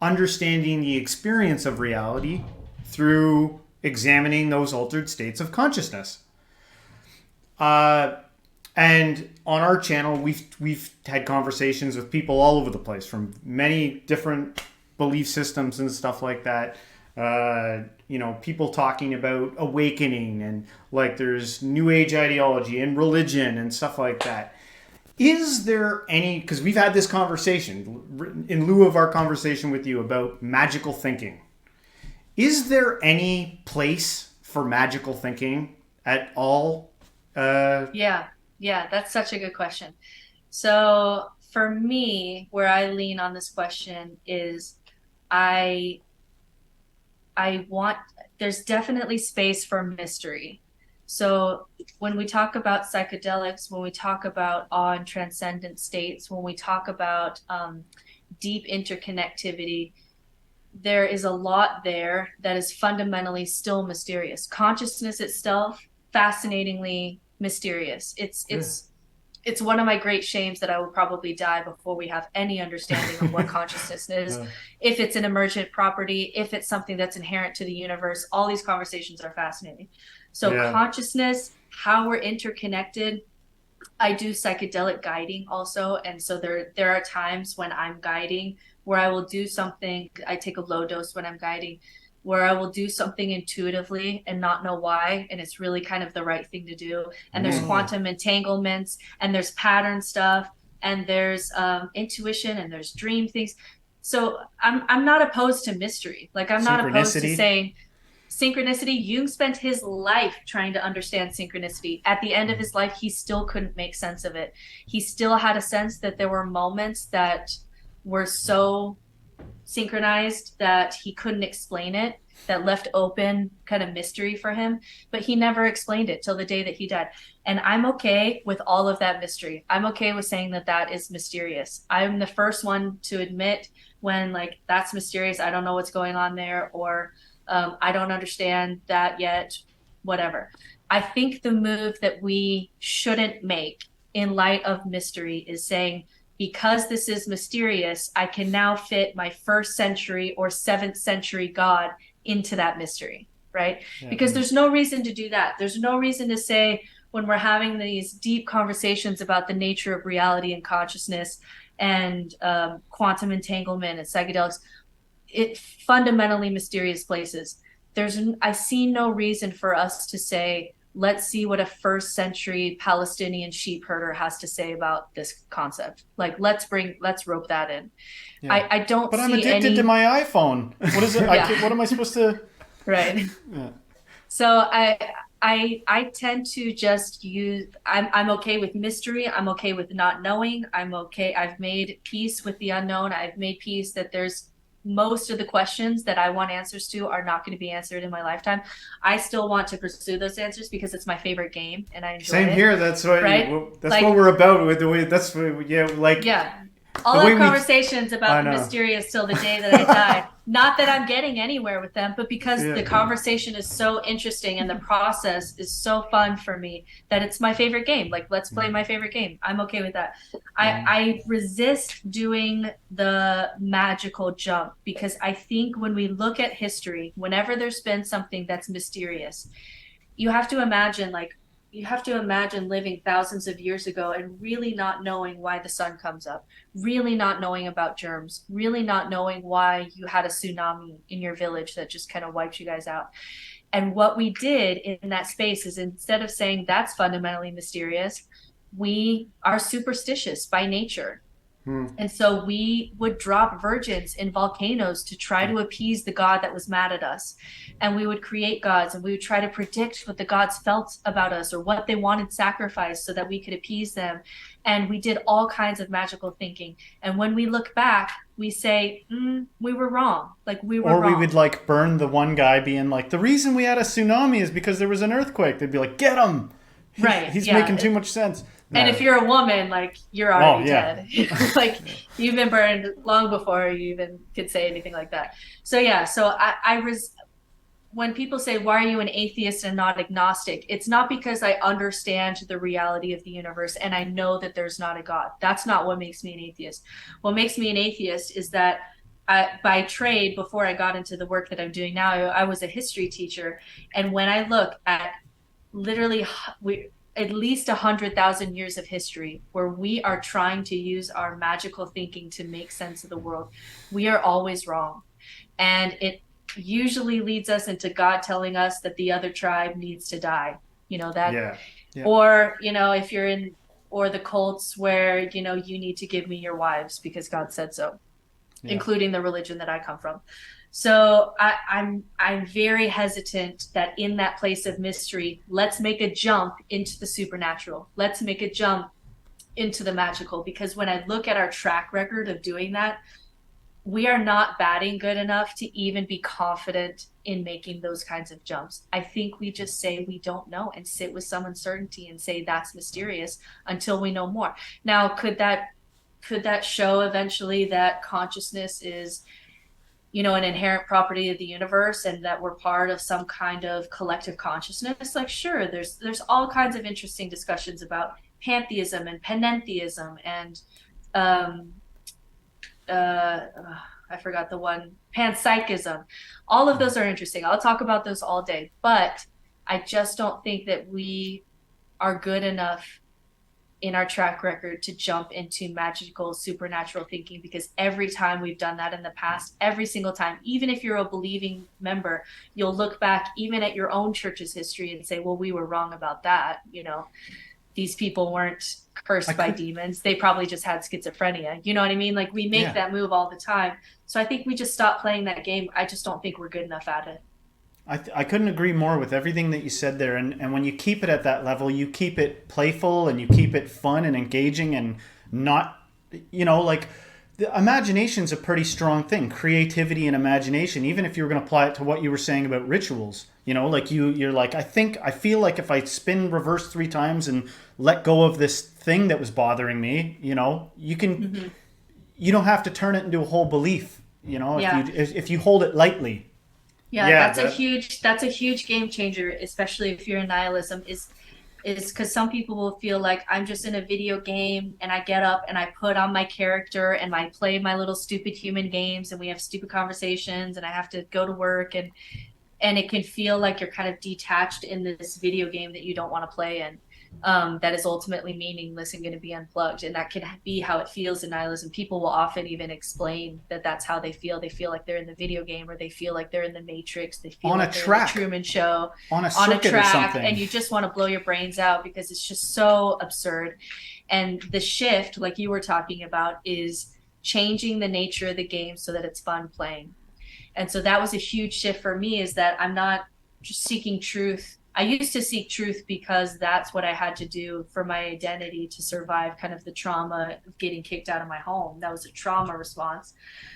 understanding the experience of reality through examining those altered states of consciousness. And on our channel, we've had conversations with people all over the place from many different belief systems and stuff like that. People talking about awakening, and like there's New Age ideology and religion and stuff like that. Is there any, because we've had this conversation in lieu of our conversation with you about magical thinking. Is there any place for magical thinking at all? Yeah, that's such a good question. So for me, where I lean on this question is I want, there's definitely space for mystery. So when we talk about psychedelics, when we talk about awe and transcendent states, when we talk about deep interconnectivity, there is a lot there that is fundamentally still mysterious. Consciousness itself, fascinatingly mysterious. It's one of my great shames that I will probably die before we have any understanding of what consciousness is. If it's an emergent property, if it's something that's inherent to the universe, all these conversations are fascinating. So consciousness, how we're interconnected. I do psychedelic guiding also, and so there are times when I'm guiding where I will do something. I take a low dose when I'm guiding, where I will do something intuitively and not know why, and it's really kind of the right thing to do. And there's quantum entanglements, and there's pattern stuff, and there's intuition, and there's dream things. So I'm not opposed to mystery. Like, I'm not opposed to saying synchronicity. Jung spent his life trying to understand synchronicity. At the end of his life, he still couldn't make sense of it. He still had a sense that there were moments that were so synchronized that he couldn't explain it, that left open kind of mystery for him, but he never explained it till the day that he died. And I'm okay with all of that mystery. I'm okay with saying that that is mysterious. I'm the first one to admit when, like, that's mysterious, I don't know what's going on there, or I don't understand that yet, whatever. I think the move that we shouldn't make in light of mystery is saying, because this is mysterious, I can now fit my 1st century or 7th century God into that mystery, right? Because there's no reason to do that. There's no reason to say, when we're having these deep conversations about the nature of reality and consciousness and quantum entanglement and psychedelics, it fundamentally mysterious places. I see no reason for us to say, let's see what a 1st century Palestinian sheep herder has to say about this concept. Like, let's rope that in. I don't. But I'm addicted to my iPhone. What is it? What am I supposed to? Right. So I tend to just use. I'm okay with mystery. I'm okay with not knowing. I'm okay. I've made peace with the unknown. I've made peace that there's most of the questions that I want answers to are not going to be answered in my lifetime. I still want to pursue those answers because it's my favorite game and I enjoy it. Same here. That's what like, what we're about with the way. That's what, all our conversations about the mysterious till the day that I die. Not that I'm getting anywhere with them, but because the conversation is so interesting and the process is so fun for me that it's my favorite game. Like, let's play my favorite game. I'm okay with that. I resist doing the magical jump because I think when we look at history, whenever there's been something that's mysterious, you have to imagine like you have to imagine living thousands of years ago and really not knowing why the sun comes up, really not knowing about germs, really not knowing why you had a tsunami in your village that just kind of wiped you guys out. And what we did in that space is instead of saying that's fundamentally mysterious, we are superstitious by nature. And so we would drop virgins in volcanoes to try to appease the god that was mad at us. And we would create gods and we would try to predict what the gods felt about us or what they wanted sacrificed so that we could appease them. And we did all kinds of magical thinking. And when we look back, we say, we were wrong. Like we were Or wrong. we would like burn the one guy being like, the reason we had a tsunami is because there was an earthquake. They'd be like, get him. Right. He's making too much sense. And if you're a woman, like you're already dead. Like you've been burned long before you even could say anything like that. So yeah, so I was when people say, why are you an atheist and not agnostic? It's not because I understand the reality of the universe and I know that there's not a God. That's not what makes me an atheist. What makes me an atheist is that by trade, before I got into the work that I'm doing now, I was a history teacher. And when I look at literally at least 100,000 years of history where we are trying to use our magical thinking to make sense of the world, we are always wrong. And it usually leads us into God telling us that the other tribe needs to die. You know, that, or, you know, if you're in, or the cults where, you know, you need to give me your wives because God said so, including the religion that I come from. So I'm very hesitant that in that place of mystery, let's make a jump into the supernatural. Let's make a jump into the magical, because when I look at our track record of doing that, we are not batting good enough to even be confident in making those kinds of jumps. I think we just say we don't know and sit with some uncertainty and say that's mysterious until we know more. Now, could that show eventually that consciousness is, you know, an inherent property of the universe and that we're part of some kind of collective consciousness? Like, sure, there's all kinds of interesting discussions about pantheism and panentheism and I forgot the one, panpsychism. All of those are interesting. I'll talk about those all day, but I just don't think that we are good enough in our track record to jump into magical supernatural thinking, because every time we've done that in the past, every single time, even if you're a believing member, you'll look back even at your own church's history and say, well, we were wrong about that. You know, these people weren't cursed by demons. They probably just had schizophrenia. You know what I mean? Like we make that move all the time. So I think we just stop playing that game. I just don't think we're good enough at it. I couldn't agree more with everything that you said there. And when you keep it at that level, you keep it playful and you keep it fun and engaging and not, you know, like the imagination's a pretty strong thing. Creativity and imagination, even if you were going to apply it to what you were saying about rituals, you know, like you're like, I feel like if I spin reverse 3 times and let go of this thing that was bothering me, you know, you can, you don't have to turn it into a whole belief, you know, if you hold it lightly. That's a huge game changer, especially if you're in nihilism, is because some people will feel like I'm just in a video game and I get up and I put on my character and I play my little stupid human games and we have stupid conversations and I have to go to work, and it can feel like you're kind of detached in this video game that you don't want to play in. That is ultimately meaningless and going to be unplugged. And that can be how it feels in nihilism. People will often even explain that that's how they feel. They feel like they're in the video game, or they feel like they're in the Matrix. They feel like they're in the Truman Show, on a track, and you just want to blow your brains out because it's just so absurd. And the shift, like you were talking about, is changing the nature of the game so that it's fun playing. And so that was a huge shift for me, is that I'm not just seeking truth. I used to seek truth because that's what I had to do for my identity to survive kind of the trauma of getting kicked out of my home. That was a trauma response.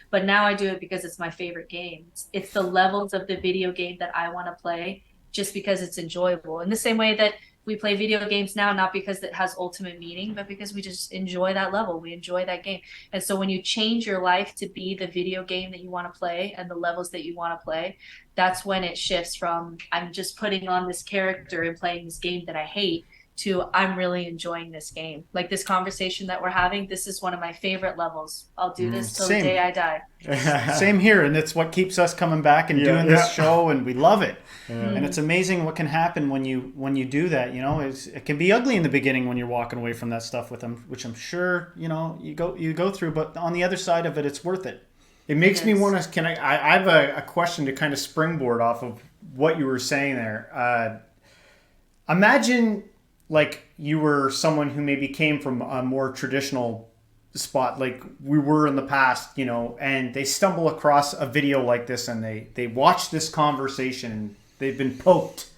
But now I do it because it's my favorite game. It's the levels of the video game that I want to play just because it's enjoyable. In the same way that we play video games now, not because it has ultimate meaning, but because we just enjoy that level. We enjoy that game. And so when you change your life to be the video game that you want to play and the levels that you want to play, that's when it shifts from I'm just putting on this character and playing this game that I hate, to I'm really enjoying this game. Like this conversation that we're having, this is one of my favorite levels. I'll do this till the day I die. Same here, and it's what keeps us coming back and doing this show, and we love it. And it's amazing what can happen when you do that. You know, it can be ugly in the beginning when you're walking away from that stuff with them, which I'm sure you go through. But on the other side of it, it's worth it. It makes me want to. I have a question to kind of springboard off of what you were saying there. Imagine like you were someone who maybe came from a more traditional spot like we were in the past, you know, and they stumble across a video like this and they watch this conversation and they've been poked.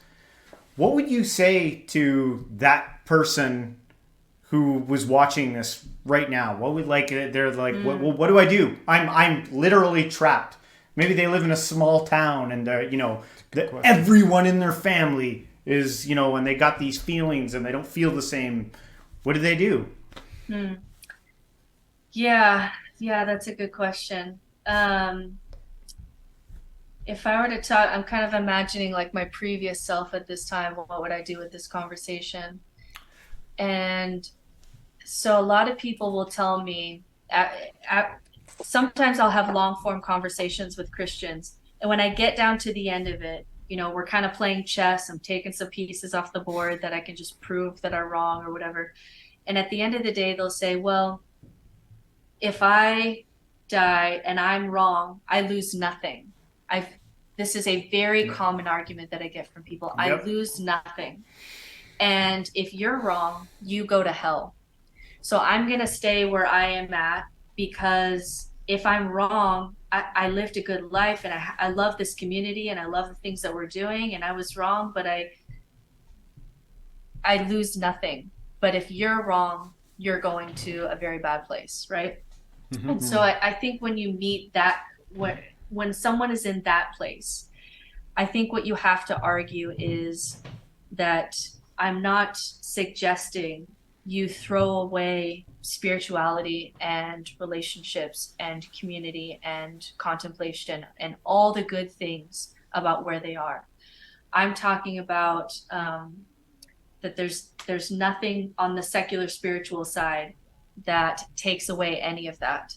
What would you say to that person who was watching this right now? What would they're like, what do I do? I'm literally trapped. Maybe they live in a small town and everyone in their family is, and they got these feelings and they don't feel the same. What do they do? Yeah, that's a good question. If I were to talk, I'm kind of imagining like my previous self at this time. What would I do with this conversation? And so a lot of people will tell me, sometimes I'll have long form conversations with Christians. And when I get down to the end of it, we're kind of playing chess. I'm taking some pieces off the board that I can just prove that are wrong or whatever. And at the end of the day, they'll say, well, if I die and I'm wrong, I lose nothing. This is a very common argument that I get from people. Yep. I lose nothing. And if you're wrong, you go to hell. So I'm going to stay where I am at, because if I'm wrong, I lived a good life and I love this community and I love the things that we're doing, and I was wrong, but I lose nothing. But if you're wrong, you're going to a very bad place, right? Mm-hmm. And so I think when you meet that, when someone is in that place, I think what you have to argue is that I'm not suggesting you throw away spirituality and relationships and community and contemplation and all the good things about where they are. I'm talking about that there's nothing on the secular spiritual side that takes away any of that.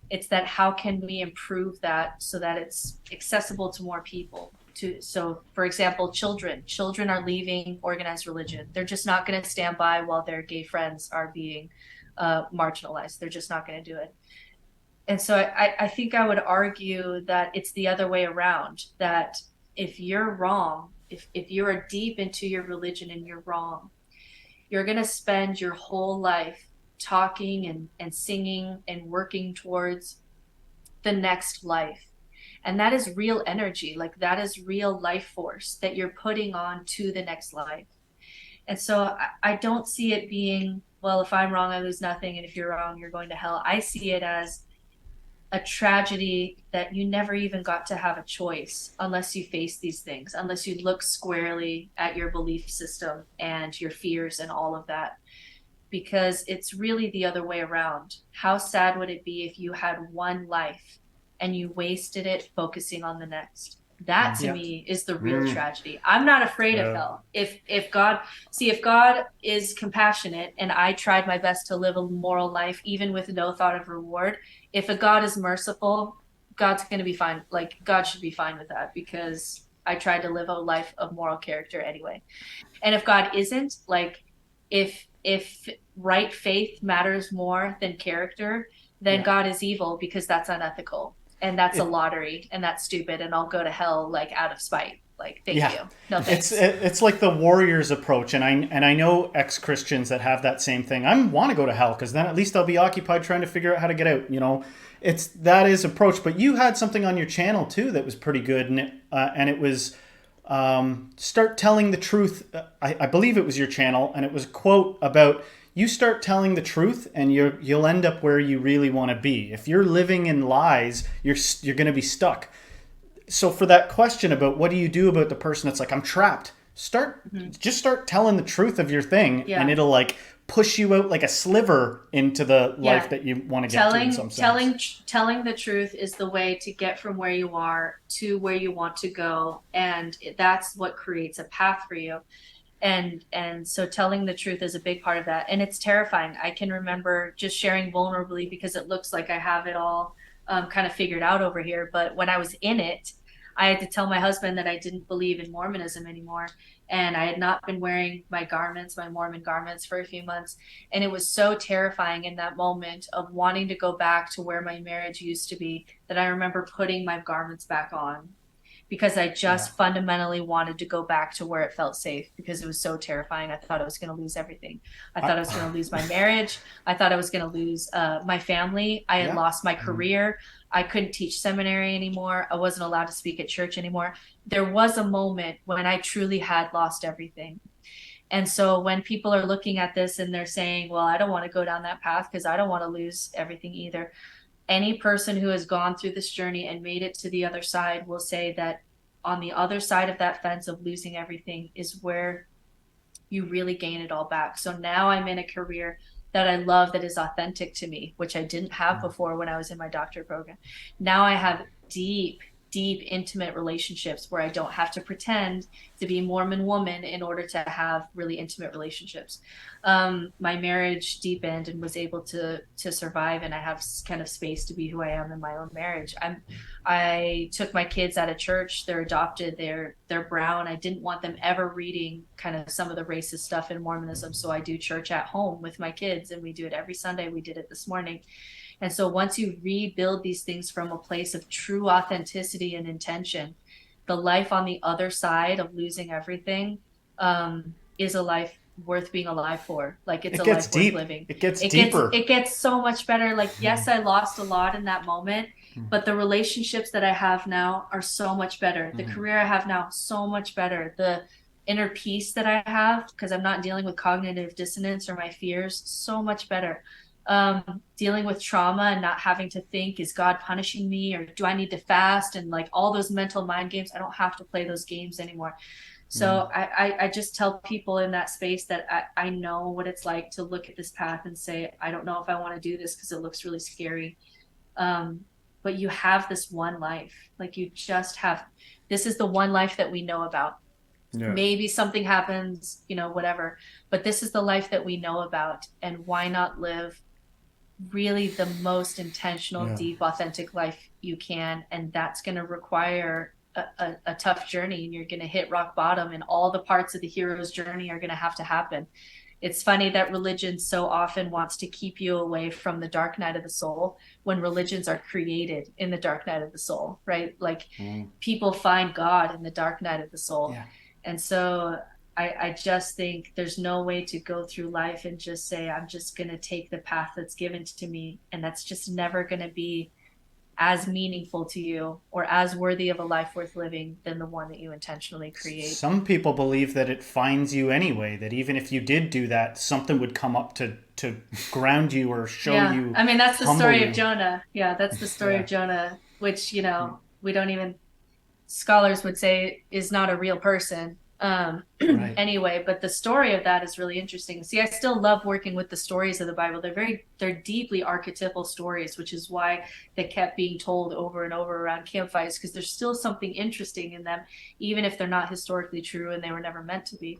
It's that how can we improve that so that it's accessible to more people? So, for example, children are leaving organized religion. They're just not going to stand by while their gay friends are being marginalized. They're just not going to do it. And so I think I would argue that it's the other way around, that if you're wrong, if you're deep into your religion and you're wrong, you're going to spend your whole life talking and singing and working towards the next life. And that is real energy, like that is real life force that you're putting on to the next life. And so I don't see it being, well, if I'm wrong, I lose nothing. And if you're wrong, you're going to hell. I see it as a tragedy that you never even got to have a choice unless you face these things, unless you look squarely at your belief system and your fears and all of that. Because it's really the other way around. How sad would it be if you had one life and you wasted it focusing on the next? That to me is the real tragedy. I'm not afraid of hell. If God is compassionate and I tried my best to live a moral life, even with no thought of reward, if a God is merciful, God's going to be fine. Like God should be fine with that, because I tried to live a life of moral character anyway. And if God isn't, like if right faith matters more than character, then God is evil, because that's unethical. And that's a lottery, and that's stupid, and I'll go to hell like out of spite. Like, thank you. No thanks. It's like the warrior's approach, and I know ex-Christians that have that same thing. I want to go to hell because then at least I'll be occupied trying to figure out how to get out. That is approach. But you had something on your channel too that was pretty good, and it was start telling the truth. I believe it was your channel, and it was a quote about, you start telling the truth and you'll end up where you really want to be. If you're living in lies, you're going to be stuck. So for that question about what do you do about the person that's like, I'm trapped, just start telling the truth of your thing, and it'll like push you out like a sliver into the life that you want to get to in some sense. Telling the truth is the way to get from where you are to where you want to go, and that's what creates a path for you. And so telling the truth is a big part of that, and it's terrifying. I can remember just sharing vulnerably because it looks like I have it all kind of figured out over here, but when I was in it, I had to tell my husband that I didn't believe in Mormonism anymore, and I had not been wearing my garments, my Mormon garments, for a few months. And it was so terrifying in that moment of wanting to go back to where my marriage used to be, that I remember putting my garments back on because I Yeah. just fundamentally wanted to go back to where it felt safe, because it was so terrifying. I thought I was going to lose everything. I thought I was going to lose my marriage. I thought I was going to lose my family. I had Yeah. lost my career. I couldn't teach seminary anymore. I wasn't allowed to speak at church anymore. There was a moment when I truly had lost everything. And so when people are looking at this and they're saying, well, I don't want to go down that path because I don't want to lose everything either. Any person who has gone through this journey and made it to the other side will say that on the other side of that fence of losing everything is where you really gain it all back. So now I'm in a career that I love, that is authentic to me, which I didn't have before when I was in my doctorate program. Now I have deep, deep, intimate relationships where I don't have to pretend to be Mormon woman in order to have really intimate relationships. My marriage deepened and was able to survive, and I have kind of space to be who I am in my own marriage. I took my kids out of church. They're adopted. They're brown. I didn't want them ever reading kind of some of the racist stuff in Mormonism, so I do church at home with my kids, and we do it every Sunday. We did it this morning. And so once you rebuild these things from a place of true authenticity and intention, the life on the other side of losing everything is a life worth being alive for. Like, it's It a gets life deep. worth living. It gets It deeper. gets so much better. Like, yes, I lost a lot in that moment, but the relationships that I have now are so much better. The career I have now, so much better. The inner peace that I have, because I'm not dealing with cognitive dissonance or my fears, so much better. Dealing with trauma and not having to think, is God punishing me, or do I need to fast, and like all those mental mind games, I don't have to play those games anymore. So I just tell people in that space that I know what it's like to look at this path and say, I don't know if I want to do this because it looks really scary. But you have this one life. Like, you just have, this is the one life that we know about. Yeah. Maybe something happens, whatever, but this is the life that we know about. And why not live really the most intentional, deep, authentic life you can? And that's going to require a tough journey, and you're going to hit rock bottom, and all the parts of the hero's journey are going to have to happen. It's funny that religion so often wants to keep you away from the dark night of the soul, when religions are created in the dark night of the soul, right? Like, people find God in the dark night of the soul. Yeah. And so I just think there's no way to go through life and just say, I'm just going to take the path that's given to me. And that's just never going to be as meaningful to you or as worthy of a life worth living than the one that you intentionally create. Some people believe that it finds you anyway, that even if you did do that, something would come up to ground you or show you. I mean, that's the humble story you. of Jonah. Yeah, that's the story Yeah. of Jonah, which, we don't even, scholars would say is not a real person. Right. Anyway, but the story of that is really interesting. See, I still love working with the stories of the Bible. They're deeply archetypal stories, which is why they kept being told over and over around campfires, because there's still something interesting in them, even if they're not historically true and they were never meant to be.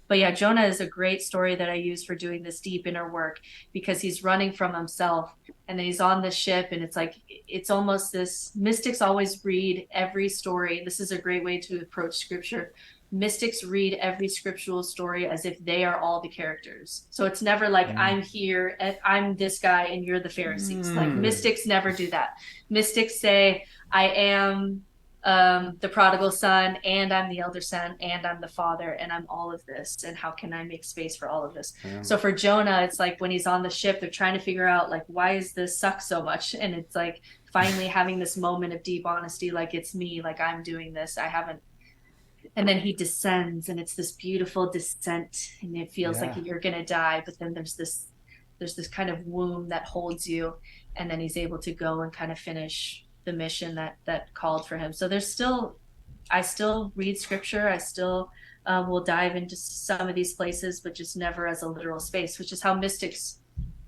But yeah, Jonah is a great story that I use for doing this deep inner work, because he's running from himself, and then he's on the ship, and it's like, it's almost this, mystics always read every story. This is a great way to approach scripture. Mystics read every scriptural story as if they are all the characters. So it's never like, I'm here and I'm this guy and you're the Pharisees. Like, mystics never do that. Mystics say, I am the prodigal son, and I'm the elder son, and I'm the father, and I'm all of this, and how can I make space for all of this? So for Jonah, it's like, when he's on the ship, they're trying to figure out, like, why is this suck so much? And it's like finally having this moment of deep honesty, like, it's me, like, I'm doing this, I haven't. And then he descends, and it's this beautiful descent, and it feels like you're gonna die, but then there's this kind of womb that holds you, and then he's able to go and kind of finish the mission that called for him. So I still read scripture. I still will dive into some of these places, but just never as a literal space, which is how mystics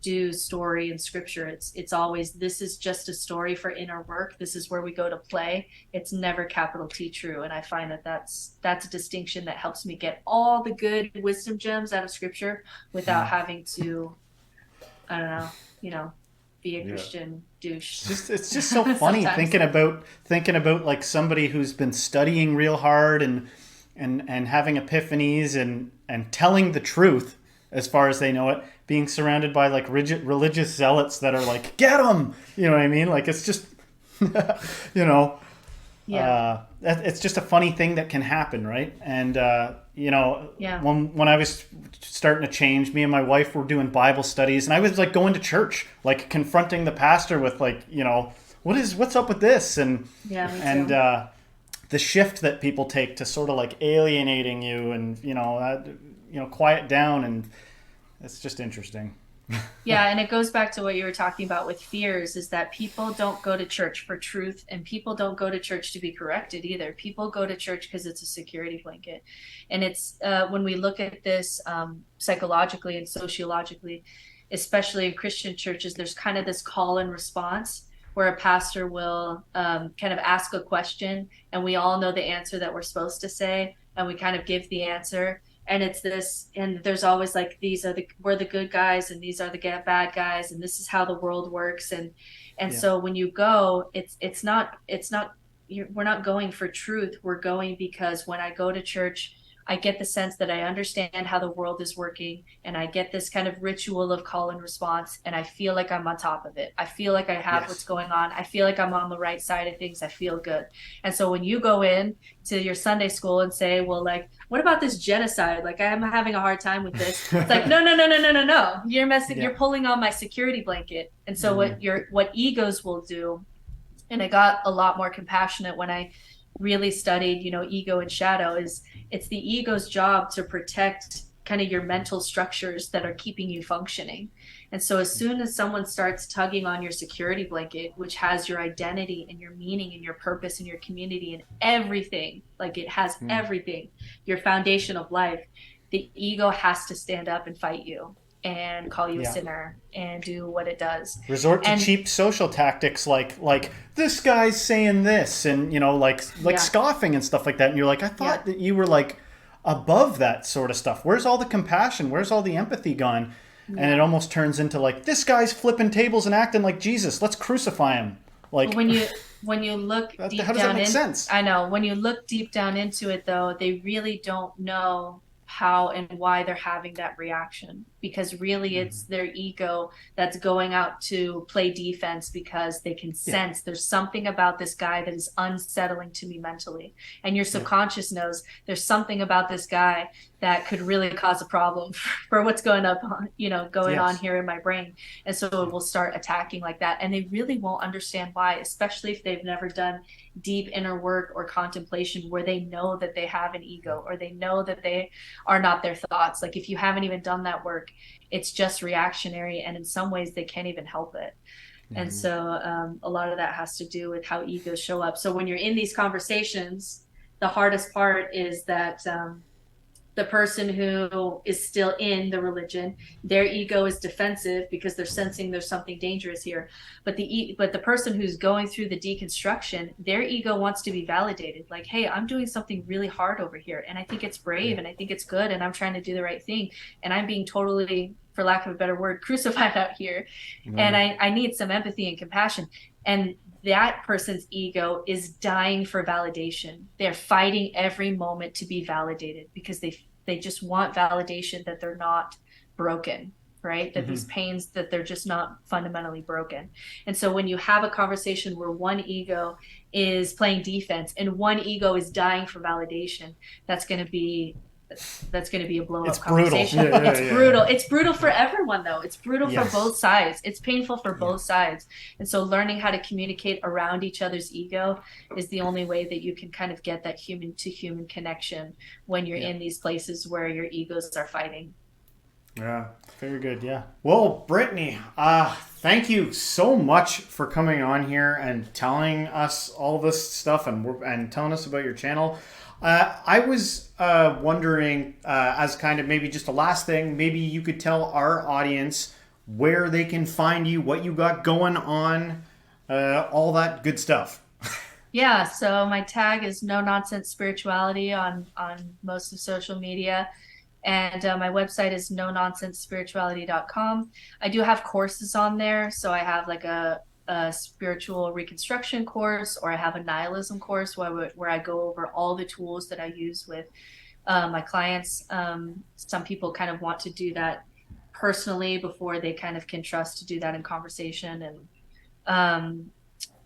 do story in scripture. It's always, this is just a story for inner work. This is where we go to play. It's never capital T true. And I find that that's a distinction that helps me get all the good wisdom gems out of scripture without having to, I don't know, be a Christian douche. It's just so funny thinking about like somebody who's been studying real hard and having epiphanies and telling the truth as far as they know it, being surrounded by like rigid religious zealots that are like, get them, you know what I mean? Like, it's just, it's just a funny thing that can happen, right? And when I was starting to change, me and my wife were doing Bible studies, and I was like going to church, like confronting the pastor with like, what's up with this, and the shift that people take to sort of like alienating you and quiet down, and it's just interesting. Yeah, and it goes back to what you were talking about with fears, is that people don't go to church for truth, and people don't go to church to be corrected either. People go to church because it's a security blanket. And it's when we look at this psychologically and sociologically, especially in Christian churches, there's kind of this call and response where a pastor will kind of ask a question, and we all know the answer that we're supposed to say, and we kind of give the answer. And it's this, and there's always like, we're the good guys, and these are the bad guys, and this is how the world works. And so when you go, we're not going for truth. We're going because when I go to church, I get the sense that I understand how the world is working, and I get this kind of ritual of call and response, and I feel like I'm on top of it. I feel like I have what's going on. I feel like I'm on the right side of things. I feel good. And so when you go in to your Sunday school and say, well, like, what about this genocide? Like, I'm having a hard time with this. It's like, no. You're messing. You're pulling on my security blanket. And so what egos will do, and I got a lot more compassionate when I really studied, ego and shadow, is it's the ego's job to protect kind of your mental structures that are keeping you functioning. And so as soon as someone starts tugging on your security blanket, which has your identity and your meaning and your purpose and your community and everything, like it has everything, your foundation of life, the ego has to stand up and fight you and call you a sinner and do what it does. Resort to cheap social tactics like this guy's saying this, and like scoffing and stuff like that. And you're like, I thought that you were like above that sort of stuff. Where's all the compassion? Where's all the empathy gone? And it almost turns into like, this guy's flipping tables and acting like Jesus. Let's crucify him. Like, when you look deep down, how does that make sense? I know, when you look deep down into it, though, they really don't know how and why they're having that reaction, because really it's their ego that's going out to play defense because they can sense there's something about this guy that is unsettling to me mentally, and your subconscious knows there's something about this guy that could really cause a problem for what's going on here in my brain. And so it will start attacking like that, and they really won't understand why, especially if they've never done deep inner work or contemplation where they know that they have an ego, or they know that they are not their thoughts. Like, if you haven't even done that work, it's just reactionary, and in some ways they can't even help it. And so a lot of that has to do with how egos show up. So when you're in these conversations, the hardest part is that the person who is still in the religion, their ego is defensive because they're sensing there's something dangerous here. But the person who's going through the deconstruction, their ego wants to be validated. Like, hey, I'm doing something really hard over here, and I think it's brave, and I think it's good, and I'm trying to do the right thing, and I'm being totally, for lack of a better word, crucified out here. And I need some empathy and compassion. And that person's ego is dying for validation. They're fighting every moment to be validated because they just want validation that they're not broken, right? That these pains, that they're just not fundamentally broken. And so when you have a conversation where one ego is playing defense and one ego is dying for validation, that's going to be a blow-up conversation. Brutal. It's brutal for everyone, though. It's brutal for both sides. It's painful for both sides. And so learning how to communicate around each other's ego is the only way that you can kind of get that human to human connection when you're in these places where your egos are fighting. Yeah, very good. Yeah. Well, Brittney, thank you so much for coming on here and telling us all this stuff and telling us about your channel. I was wondering, as kind of maybe just a last thing, maybe you could tell our audience where they can find you, what you got going on, all that good stuff. Yeah, so my tag is no nonsense spirituality on most of social media. And my website is no nonsensespirituality.com. I do have courses on there. So I have like a spiritual reconstruction course, or I have a nihilism course where I go over all the tools that I use with my clients. Some people kind of want to do that personally before they kind of can trust to do that in conversation. And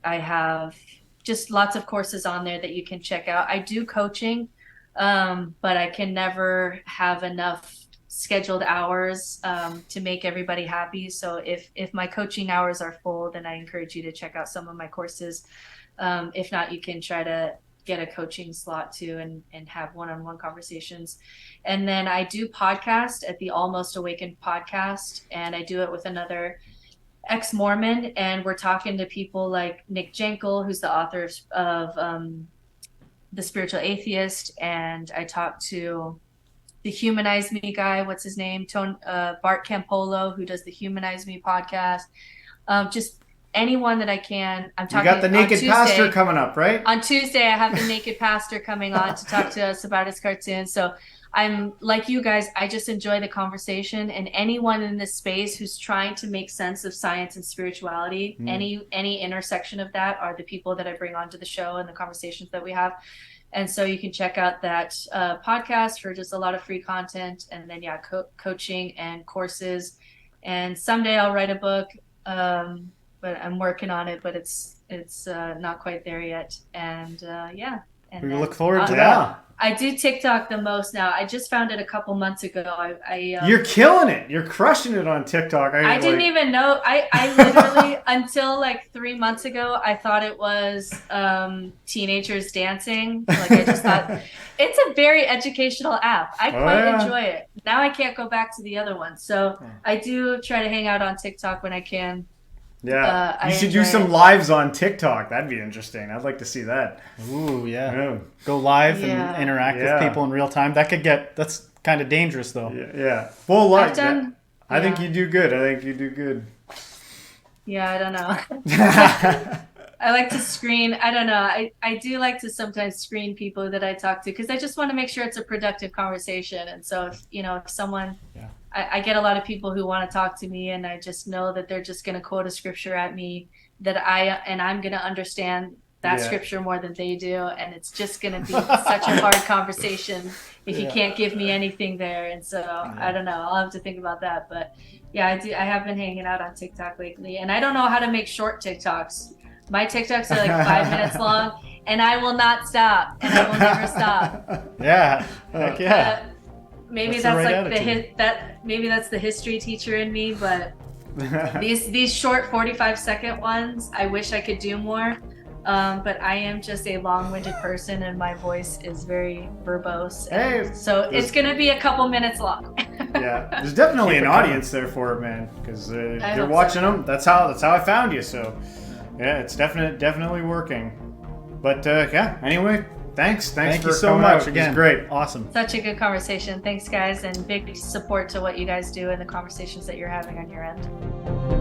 I have just lots of courses on there that you can check out. I do coaching, but I can never have enough scheduled hours to make everybody happy. So if my coaching hours are full, then I encourage you to check out some of my courses. If not, you can try to get a coaching slot too and have one-on-one conversations. And then I do podcast at the Almost Awakened podcast, and I do it with another ex-Mormon, and we're talking to people like Nick Jenkel, who's the author of The Spiritual Atheist, and I talked to the Humanize Me guy, what's his name, Bart Campolo, who does the Humanize Me podcast. Just anyone that I can. I'm talking. You got the Naked Pastor coming up, right? On Tuesday, I have the Naked Pastor coming on to talk to us about his cartoon. So I'm like you guys, I just enjoy the conversation, and anyone in this space who's trying to make sense of science and spirituality, any intersection of that are the people that I bring onto the show and the conversations that we have. And so you can check out that podcast for just a lot of free content, and then coaching and courses. And someday I'll write a book, but I'm working on it, but it's not quite there yet. And and we then, look forward to that. I do TikTok the most now. I just found it a couple months ago. You're killing it. You're crushing it on TikTok. I didn't even know. I literally, until like 3 months ago, I thought it was teenagers dancing. Like, I just thought it's a very educational app. I quite enjoy it. Now I can't go back to the other one. So I do try to hang out on TikTok when I can. Yeah, you should do some lives on TikTok. That'd be interesting. I'd like to see that. Ooh, yeah. Go live and interact with people in real time. That's kind of dangerous, though. Yeah. Well, I think you do good. Yeah, I don't know. I like to screen. I don't know. I do like to sometimes screen people that I talk to, because I just want to make sure it's a productive conversation. And so if someone... Yeah. I get a lot of people who want to talk to me, and I just know that they're just going to quote a scripture at me that I'm going to understand that scripture more than they do, and it's just going to be such a hard conversation if you can't give me anything there. And so I don't know. I'll have to think about that. But yeah, I have been hanging out on TikTok lately, and I don't know how to make short TikToks. My TikToks are like 5 minutes long, and I will not stop, and I will never stop. Yeah. Heck yeah. Maybe that's like maybe that's the history teacher in me, but these short 45-second ones, I wish I could do more. But I am just a long-winded person, and my voice is very verbose. So it's gonna be a couple minutes long. Yeah, there's definitely an audience there for it, man, because they're watching them. That's how I found you. So yeah, it's definitely working. But anyway. Thank you so much again. It's great. Awesome. Such a good conversation. Thanks, guys, and big support to what you guys do and the conversations that you're having on your end.